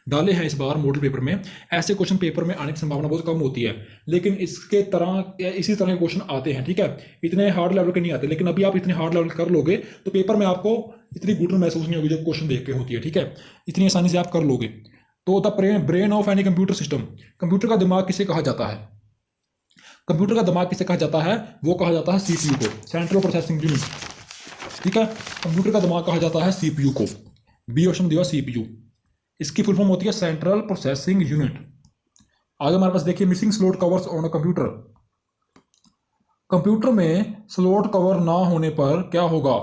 डाले हैं इस बार मॉडल पेपर में, ऐसे क्वेश्चन पेपर में आने की संभावना बहुत कम होती है, लेकिन इसके तरह इसी तरह के क्वेश्चन आते हैं। ठीक है, इतने हार्ड लेवल के नहीं आते, लेकिन अभी आप इतने हार्ड लेवल कर लोगे तो पेपर में आपको इतनी घुटन महसूस नहीं होगी जब क्वेश्चन देख के होती है। ठीक है, इतनी आसानी से आप कर लोगे। तो the brain of any computer system, computer का दिमाग किसे कहा जाता है, कंप्यूटर का दिमाग किसे कहा जाता है, वो कहा जाता है सीपीयू को, सेंट्रल प्रोसेसिंग यूनिट। ठीक है, कंप्यूटर का दिमाग कहा जाता है सीपीयू को, बी ऑप्शन दिया सीपीयू। इसकी फुल फॉर्म होती है सेंट्रल प्रोसेसिंग यूनिट। आगे हमारे पास देखिए, missing slot covers on a computer, computer में स्लॉट कवर ना होने पर क्या होगा,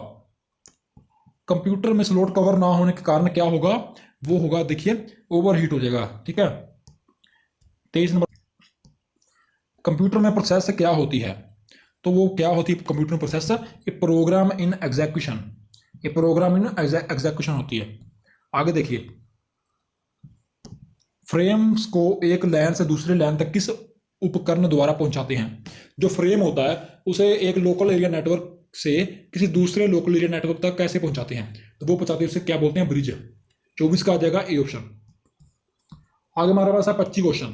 कंप्यूटर में स्लॉट कवर ना होने के कारण क्या होगा, वो होगा देखिए ओवरहीट हो जाएगा। ठीक है, 23 नंबर, कंप्यूटर में प्रोसेस क्या होती है, तो वो क्या होती है कंप्यूटर में process, a program in execution, a program in execution होती है। आगे देखिए, फ्रेम्स को एक लैन से दूसरे लैन तक किस उपकरण द्वारा पहुंचाते हैं, जो फ्रेम होता है उसे एक लोकल एरिया नेटवर्क से किसी दूसरे लोकल एरिया नेटवर्क तक कैसे पहुंचाते हैं, तो वो पहुंचाते हैं, उसे क्या बोलते हैं, ब्रिज। 24 का आ जाएगा ए ऑप्शन। आगे हमारे पास है 25 क्वेश्चन।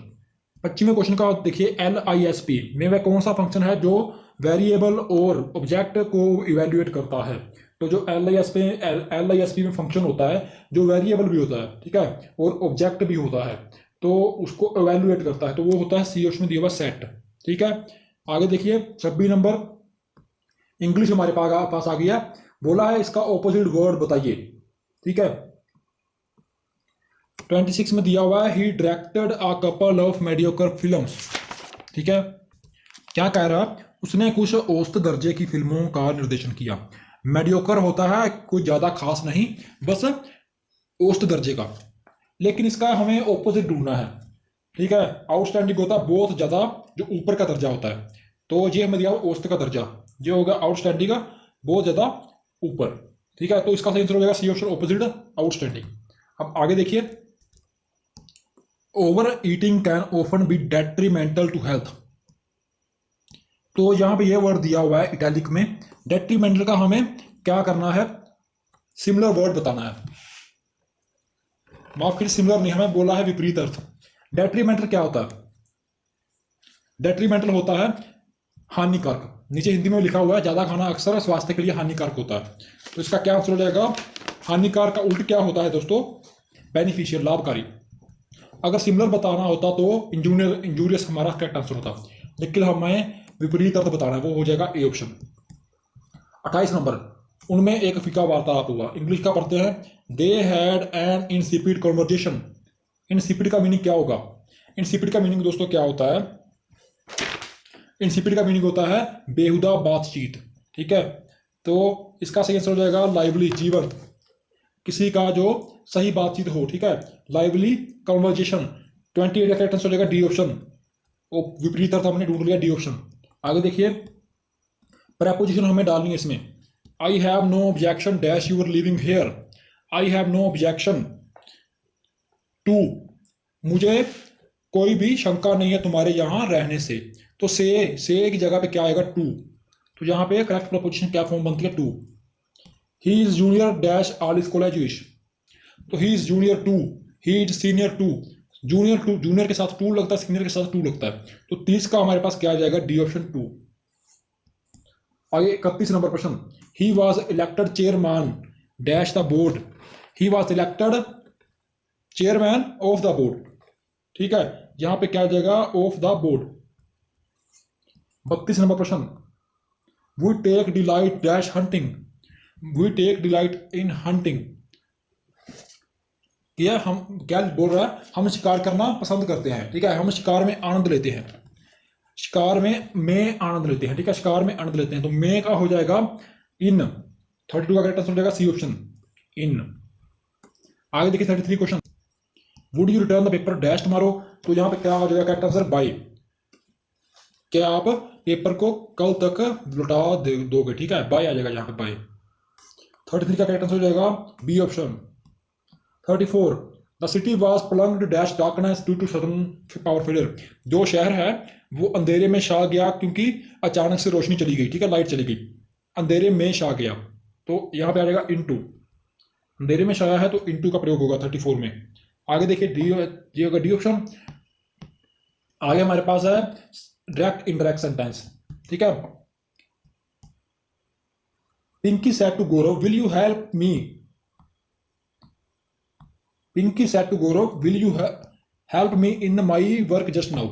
25वें क्वेश्चन का देखिए, LISP में वह कौन सा फंक्शन है जो वेरिएबल और ऑब्जेक्ट को इवेल्युएट करता है। तो जो LISP में फंक्शन होता है जो वेरिएबल भी होता है, ठीक है, और ऑब्जेक्ट भी होता है, तो उसको इवेल्युएट करता है, तो वो होता है सी ऑप्शन दिया हुआ सेट। ठीक है, आगे देखिए 26 नंबर, इंग्लिश हमारे पास आ गया, बोला है इसका ऑपोजिट वर्ड बताइए। ठीक है, 26 में दिया हुआ है, he directed a couple of mediocre films. ठीक है, क्या कह रहा है, उसने कुछ औसत दर्जे की फिल्मों का निर्देशन किया। मेडियोकर होता है कोई ज्यादा खास नहीं, बस औसत दर्जे का, लेकिन इसका हमें ऑपोजिट ढूंढना है। ठीक है, आउटस्टैंडिंग होता है बहुत ज्यादा, जो ऊपर का दर्जा होता है, तो ये हमें दिया औसत का दर्जा, ये होगा आउटस्टैंडिंग का बहुत ज्यादा ऊपर। ठीक है, तो इसका सही आंसर हो जाएगा सी ऑप्शन, ऑपोजिट आउटस्टैंडिंग। अब आगे देखिए, over eating can often be detrimental to health, तो यहां पे ये वर्ड दिया हुआ है इटैलिक में, डेट्रीमेंटल का हमें क्या करना है, सिमिलर वर्ड बताना है, माफ करिए सिमिलर नहीं, हमें बोला है विपरीत अर्थ। डेट्रीमेंटल क्या होता है, डेट्रीमेंटल होता है हानिकारक, नीचे हिंदी में लिखा हुआ है ज्यादा खाना अक्सर स्वास्थ्य के लिए हानिकारक होता है, तो इसका क्या आंसर हो जाएगा, हानिकारक का उल्ट क्या होता है दोस्तों, बेनिफिशियल, लाभकारी। अगर सिमिलर बताना होता तो इंजूरियस हमारा करेक्ट आंसर होता, लेकिन हमें विपरीत अर्थ बताना है, वो हो जाएगा ए ऑप्शन। 28 नंबर, उनमें एक फीका वार्तालाप हुआ, इंग्लिश का पढ़ते हैं, they had an insipid conversation. Insipid का मीनिंग क्या होगा, इनसिपिड का मीनिंग दोस्तों क्या होता है, इनसिपिड का मीनिंग होता है बेहुदा बातचीत। ठीक है, तो इसका सही आंसर हो जाएगा लाइवली, जीवन, किसी का जो सही बातचीत हो। ठीक है, लाइवली कन्वर्जेशन, 28 का करेक्ट आंसर हो जाएगा डी ऑप्शन, विपरीत अर्थ हमने ढूंढ लिया, डी ऑप्शन। आगे देखिए, प्रेपोजिशन हमें डालनी है इसमें, I have no objection dash your living here, I have no objection to, मुझे कोई भी शंका नहीं है तुम्हारे यहां रहने से, तो से की जगह पे क्या आएगा, टू, तो यहां पे करेक्ट प्रेपोजिशन क्या फॉर्म बनती है, to. He is junior dash all is college wish, तो he is junior to, he is senior to, junior के साथ टू लगता है, सीनियर के साथ टू लगता है, तो 30 का हमारे पास क्या आ जाएगा, डी ऑप्शन टू। आगे 31 नंबर प्रश्न, he was elected chairman dash the board, he was elected chairman of the board, ठीक है, यहां पे क्या आ जाएगा, ऑफ द बोर्ड। 32 नंबर प्रश्न, we take delight dash hunting, we take delight in hunting, यह हम क्या बोल रहा है, हम शिकार करना पसंद करते हैं, ठीक है, हम शिकार में आनंद लेते हैं, शिकार में आनंद लेते हैं, ठीक है, शिकार में आनंद लेते हैं, तो में का हो जाएगा इन, 32 का करेक्ट आंसर हो जाएगा सी ऑप्शन, इन। आगे देखिए 33 question, would you return the paper dash tomorrow, तो यहाँ पे क्या हो जाएगा करेक्ट आंसर, बाय, क्या आप पेपर को कल तक लौटा दोगे, ठीक है, बाय आ जाएगा यहाँ पे बाय। 33 का करेक्ट आंसर हो जाएगा B option. 34, the city was plunged dash darkness due to sudden power failure, जो शहर है वो अंधेरे में छा गया क्योंकि अचानक से रोशनी चली गई, ठीक है, लाइट चली गई, अंधेरे में छा गया, तो यहाँ पे आ जाएगा इनटू, अंधेरे में छाया है तो इनटू का प्रयोग होगा 34 में। आगे देखिए डी होगा डी ऑप्शन। आगे हमारे पास है डायरेक्ट इनडायरेक्ट सेंटेंस, ठीक है, Pinky said to Gaurav will you help me, Pinky said to Gaurav will you help me in my work just now,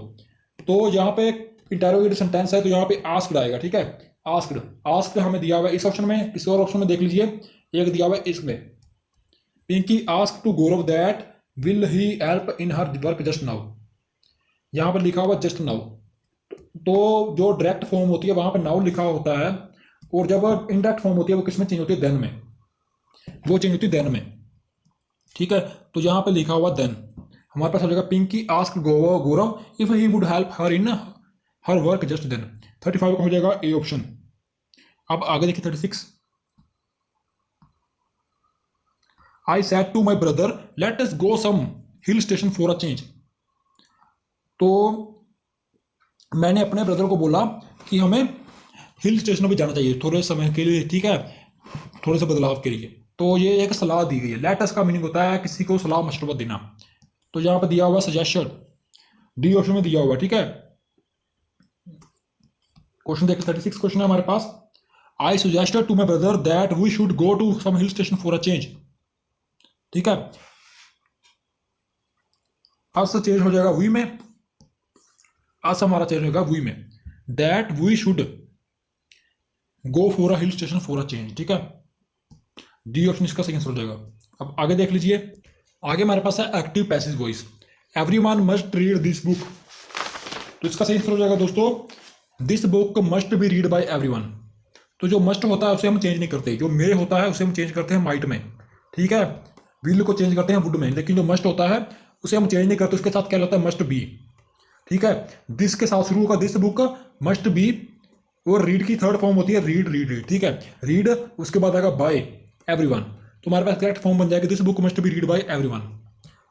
तो यहाँ पे इंटरोगेटिव सेंटेंस है तो यहाँ पे आस्क्ड आएगा, ठीक है, आस्क्ड, आस्क्ड हमें दिया हुआ है इस ऑप्शन में, किसी और ऑप्शन में देख लीजिए, एक दिया हुआ है इसमें, Pinky asked to Gaurav that will he help in her work just now, यहाँ पर लिखा हुआ जस्ट नाउ, तो जो डायरेक्ट फॉर्म होती है वहां पर नाउ लिखा होता है, और जब इनडायरेक्ट फॉर्म होती है वो किसमें चेंज होती है, देन में, वो चेंज होती है देन में, ठीक है, तो यहाँ पे लिखा हुआ देन, हमारे पास हो जाएगा Pinky ask Gaurav if he would help her in her work just then. 35 का हो जाएगा ए ऑप्शन। अब आगे देखिए 36, I said to my brother let us go some hill station for a change, तो मैंने अपने ब्रदर को बोला कि हमें हिल स्टेशन पे जाना चाहिए थोड़े समय के लिए, ठीक है, थोड़े से बदलाव के लिए, तो ये एक सलाह दी गई है, लेटस का मीनिंग होता है किसी को सलाह मशवरा देना, तो यहाँ पे दिया हुआ सजेशन, डी ऑप्शन में दिया हुआ, ठीक है। क्वेश्चन देखिए 36 क्वेश्चन है हमारे पास, I suggested to my brother that we should go to some hill station for a change, ठीक है, अस चेंज हो जाएगा वी में, अस हमारा चेंज होगा वी में, that we should go for a hill station for a change, ठीक है, डी ऑप्शन इसका सही आंसर हो जाएगा। अब आगे देख लीजिए, आगे हमारे पास है active passive voice, everyone must read this book, तो इसका सही आंसर हो जाएगा दोस्तों, this book must be read by everyone, तो जो मस्ट होता है उसे हम चेंज नहीं करते, जो मे होता है उसे हम चेंज करते हैं माइट में, ठीक है, विल को चेंज करते हैं वुड में, लेकिन जो मस्ट होता है उसे हम चेंज नहीं करते, उसके साथ क्या होता है मस्ट बी, ठीक है, दिस के साथ शुरू होगा, दिस बुक मस्ट बी, और रीड की थर्ड फॉर्म होती है रीड रीड रीड, ठीक है, रीड उसके बाद आएगा बाय एवरीवन, तो हमारे पास करेक्ट फॉर्म बन जाएगा this book must be read by everyone.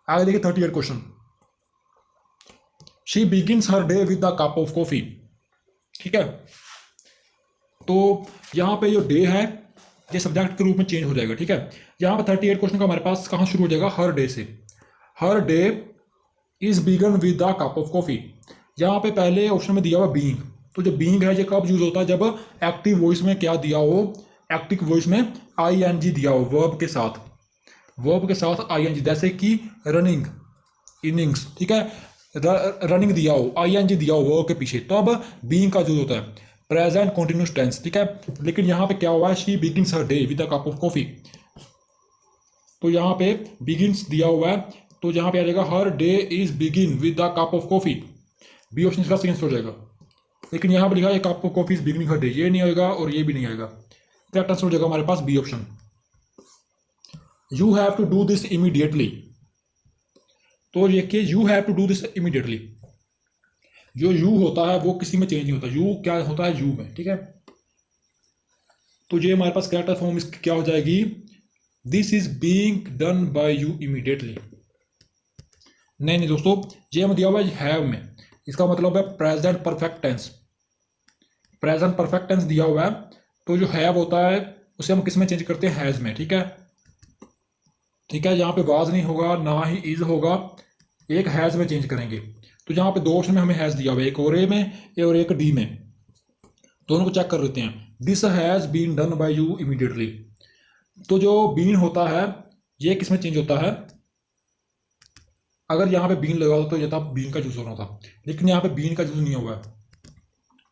आगे देखिए 38 question, she begins her day with the cup of coffee, ठीक है, तो यहाँ पे जो डे है ये सब्जेक्ट के रूप में चेंज हो जाएगा, ठीक है, यहाँ पे 38 क्वेश्चन का हमारे पास कहाँ शुरू हो जाएगा, हर डे से, her day is begun with the cup of coffee, यहाँ पे पहले ऑप्शन में दिया हुआ बीइंग, तो जो बीइंग है ये कब यूज होता है, जब एक्टिव वॉइस में क्या दिया हो, एक्टिव वॉइस में आईएनजी दिया हो, वर्ब के साथ आईएनजी, जैसे कि रनिंग, इनिंग्स, ठीक है, रनिंग दिया हो, आईएनजी दिया हो वर्ब के पीछे, तो अब बीइंग का यूज होता है, प्रेजेंट कॉन्टिन्यूस टेंस, ठीक है, लेकिन यहाँ पे क्या हुआ है, she begins her day with a cup of coffee, तो यहाँ पे बिगिंस दिया हुआ है, तो यहाँ पे आ जाएगा her day is begin with the cup of coffee, B option इसका सही आंसर हो जाएगा, लेकिन यहाँ पे लिखा है cup of coffee is beginning her day, ये नहीं आएगा और ये भी नहीं आएगा, करेक्ट आंसर हो जाएगा हमारे पास B option. You have to do this immediately, तो देखिए you have to do this immediately, जो यू होता है वो किसी में चेंज नहीं होता, यू क्या होता है यू में, ठीक है, तो ये हमारे पास करेक्ट फॉर्म इसकी क्या हो जाएगी, this is being done by you immediately, नहीं दोस्तों, ये हमें दिया हुआ है हैव में, इसका मतलब है present perfect tense, present perfect tense दिया हुआ है, तो जो हैव होता है उसे हम किस में चेंज करते हैं, हैज़ में। ठीक है, ठीक है, यहाँ पे वाज नहीं होगा, ना ही इज होगा, एक हैज़ में चेंज करेंगे। तो यहाँ पे दो ऑप्शन में हमें हैज़ दिया हुआ है, एक और ए में और एक डी में। दोनों को चेक कर लेते हैं। This has been done by you immediately. तो जो बीन होता है ये किस में चेंज होता है, अगर यहाँ पे बीन लगा हो तो ये था बीन का यूज होना था, लेकिन यहाँ पे बीन का यूज नहीं हुआ है।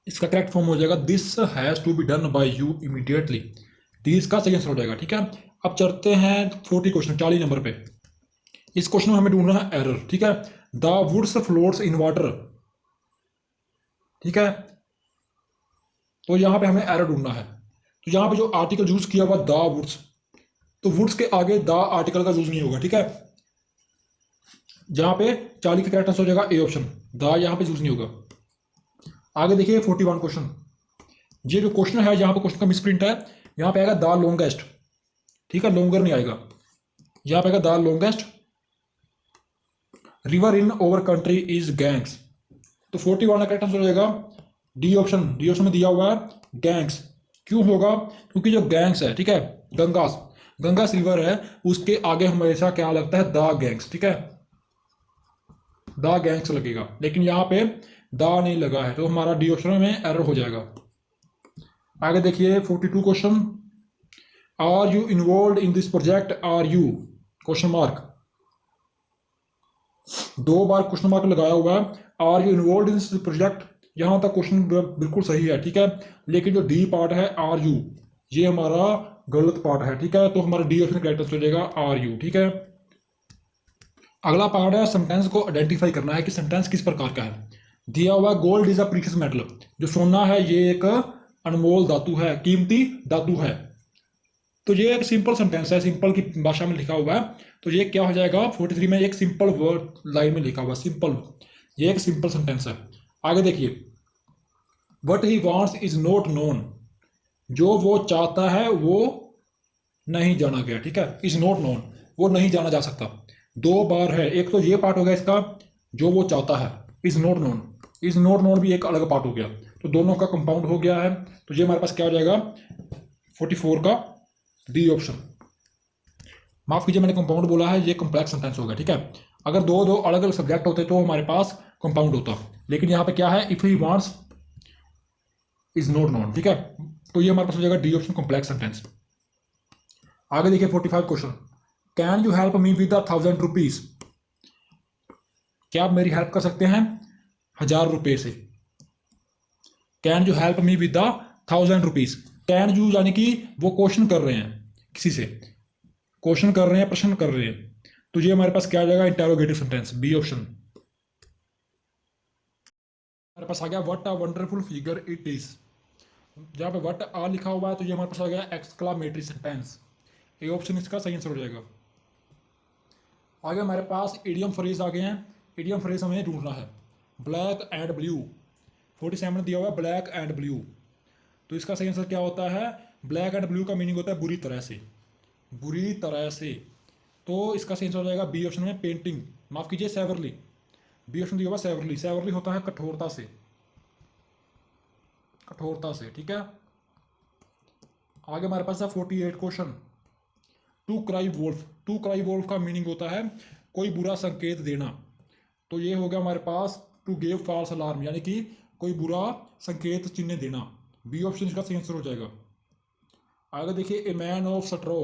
इसका करेक्ट फॉर्म हो जाएगा this has to be done by you immediately. D इसका सही आंसर हो जाएगा। ठीक है, अब चलते हैं 40 क्वेश्चन, 40 नंबर पे। इस क्वेश्चन में हमें ढूंढना है एरर। ठीक है, the woods floats in water. ठीक है, तो यहाँ पे हमें एरर ढूंढना है। तो यहाँ पे जो आर्टिकल यूज किया हुआ द वुड्स, तो वुड्स के आगे द आर्टिकल का यूज नहीं होगा। ठीक है, जहां पे 40 का करेक्ट आंसर हो जाएगा ए ऑप्शन, द यहाँ पे यूज नहीं होगा। आगे देखिए 41 क्वेश्चन। ये जो क्वेश्चन है यहाँ पे क्वेश्चन का मिसप्रिंट है, यहाँ पे आएगा द लॉन्गेस्ट। ठीक है, लॉन्गर नहीं आएगा, यहाँ पे आएगा the longest river in over country is gangs. तो 41 का करेक्ट आंसर हो जाएगा डी ऑप्शन। डी ऑप्शन में दिया हुआ है गैंग्स। क्यों होगा, क्योंकि जो गैंग्स है, ठीक है, गंगास, गंगास रिवर है, उसके आगे हमेशा क्या लगता है, द गैंग्स। ठीक है, द गैंग्स लगेगा, लेकिन यहाँ पे द नहीं लगा है, तो हमारा डी ऑप्शन में एरर हो जाएगा। आगे देखिए 42 question. Are you involve in this project, are you question mark, दो बार क्वेश्चन मार्क लगाया हुआ है। Are you involve in this project, यहां तक क्वेश्चन बिल्कुल सही है। ठीक है, लेकिन जो डी पार्ट है आर यू, ये हमारा गलत पार्ट है। ठीक है, तो हमारा डी ऑप्शन करेक्ट हो जाएगा आर यू। ठीक है, अगला पार्ट है सेंटेंस को आइडेंटिफाई करना है कि सेंटेंस किस प्रकार का है। दिया हुआ gold is a precious metal, जो सोना है ये एक अनमोल धातु है, कीमती धातु है। तो ये एक सिंपल सेंटेंस है, सिंपल की भाषा में लिखा हुआ है। तो ये क्या हो जाएगा 43 में, एक सिंपल वर्ड लाइन में लिखा हुआ सिंपल, ये एक सिंपल सेंटेंस है। आगे देखिए what he wants is not known, जो वो चाहता है वो नहीं जाना गया। ठीक है, इज नॉट नोन, वो नहीं जाना जा सकता। दो बार है, एक तो ये पार्ट हो गया इसका, जो वो चाहता है, is not known. Is not known भी एक अलग पार्ट हो गया, तो दोनों का कंपाउंड हो गया है। तो ये हमारे पास क्या हो जाएगा 44 का डी ऑप्शन। माफ कीजिए मैंने कंपाउंड बोला है, ये कॉम्प्लेक्स सेंटेंस होगा। ठीक है, अगर दो दो अलग अलग सब्जेक्ट होते तो हमारे पास कंपाउंड होता, लेकिन यहाँ पे क्या है, if he wants is not known. ठीक है, तो ये हमारे पास हो जाएगा डी ऑप्शन, कॉम्प्लेक्स सेंटेंस। आगे देखिए 45 question. Can you help me with 1000 rupees, क्या आप मेरी हेल्प कर सकते हैं 1000 रुपए से। Can you help me with 1000 rupees, can you यानी कि वो क्वेश्चन कर रहे हैं, किसी से क्वेश्चन कर रहे हैं, प्रश्न कर रहे हैं। तो ये हमारे पास क्या आ जाएगा इंटेरोगेटिव सेंटेंस, बी ऑप्शन। हमारे पास आ गया what a wonderful figure it is, जहाँ पे व्हाट आ लिखा हुआ है तो ये हमारे पास आ गया एक्सक्लामेटरी सेंटेंस, ए ऑप्शन इसका सही आंसर हो जाएगा। आगे हमारे पास इडियम फ्रेज आ गए हैं, इडियम फ्रेज हमें ढूंढना है। ब्लैक एंड ब्लू, 47 दिया हुआ है ब्लैक एंड ब्लू, तो इसका सही आंसर क्या होता है, ब्लैक एंड ब्लू का मीनिंग होता है बुरी तरह से, बुरी तरह से। तो इसका सही आंसर हो जाएगा बी ऑप्शन में पेंटिंग, माफ कीजिए सेवरली, बी ऑप्शन दिया हुआ सेवरली, सेवरली होता है कठोरता से, कठोरता से। ठीक है, आगे हमारे पास है 48 question. To cry wolf, to cry wolf का मीनिंग होता है कोई बुरा संकेत देना, तो ये हो गया हमारे पास टू गिव फॉल्स अलार्म, यानी कि कोई बुरा संकेत चिन्ह देना, बी ऑप्शन इसका सही आंसर हो जाएगा। आगे देखिए a man of straw,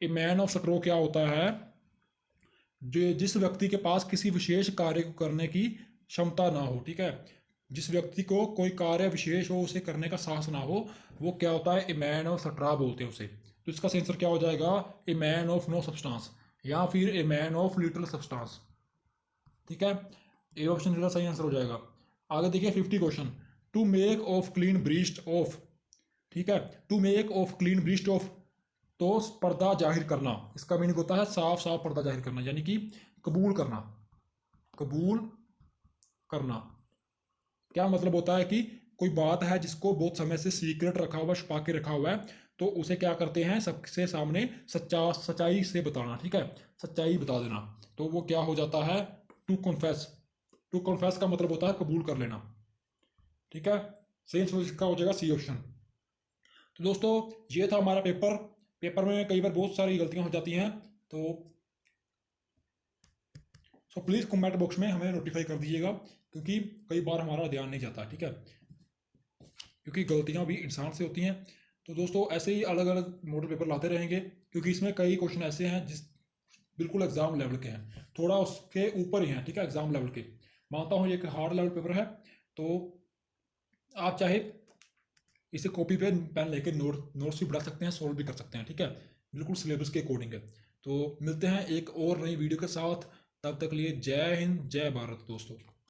a man of straw क्या होता है, जो जिस व्यक्ति के पास किसी विशेष कार्य को करने की क्षमता ना हो। ठीक है, जिस व्यक्ति को कोई कार्य विशेष हो, उसे करने का साहस ना हो, वो क्या होता है ए मैन ऑफ स्ट्रा बोलते हैं उसे। तो इसका आंसर क्या हो जाएगा a man of no substance, या फिर a man of little substance. ठीक है, ए ऑप्शन इसका सही आंसर हो जाएगा। आगे देखिए 50 question. To make of clean breast of, ठीक है, to make of clean breast of, तो पर्दा जाहिर करना, इसका मीनिंग होता है साफ साफ पर्दा जाहिर करना, यानी कि कबूल करना, कबूल करना। क्या मतलब होता है कि कोई बात है जिसको बहुत समय से सीक्रेट रखा हुआ, छुपा के रखा हुआ है, तो उसे क्या करते हैं सबसे सामने सच्चाई से बताना। ठीक है, सच्चाई बता देना, तो वो क्या हो जाता है टू कॉन्फेस। टू कॉन्फेस का मतलब होता है कबूल कर लेना। ठीक है, सेम इसका हो जाएगा सी ऑप्शन। तो दोस्तों ये था हमारा पेपर। पेपर में कई बार बहुत सारी गलतियां हो जाती हैं, तो प्लीज़ कमेंट बॉक्स में हमें नोटिफाई कर दीजिएगा, क्योंकि कई बार हमारा ध्यान नहीं जाता, ठीक है, क्योंकि गलतियां भी इंसान से होती हैं। तो दोस्तों ऐसे ही अलग अलग मॉडल पेपर लाते रहेंगे, क्योंकि इसमें कई क्वेश्चन ऐसे हैं जिस बिल्कुल एग्जाम लेवल के हैं, थोड़ा उसके ऊपर ही हैं, ठीक है, एग्जाम लेवल के। मानता हूँ ये एक हार्ड लेवल पेपर है, तो आप चाहे इसे कॉपी पे पेन लेके नोट्स भी बढ़ा सकते हैं, सॉल्व भी कर सकते हैं, ठीक है, बिल्कुल सिलेबस के अकॉर्डिंग है। तो मिलते हैं एक और नई वीडियो के साथ, तब तक लिए जय हिंद जय भारत दोस्तों।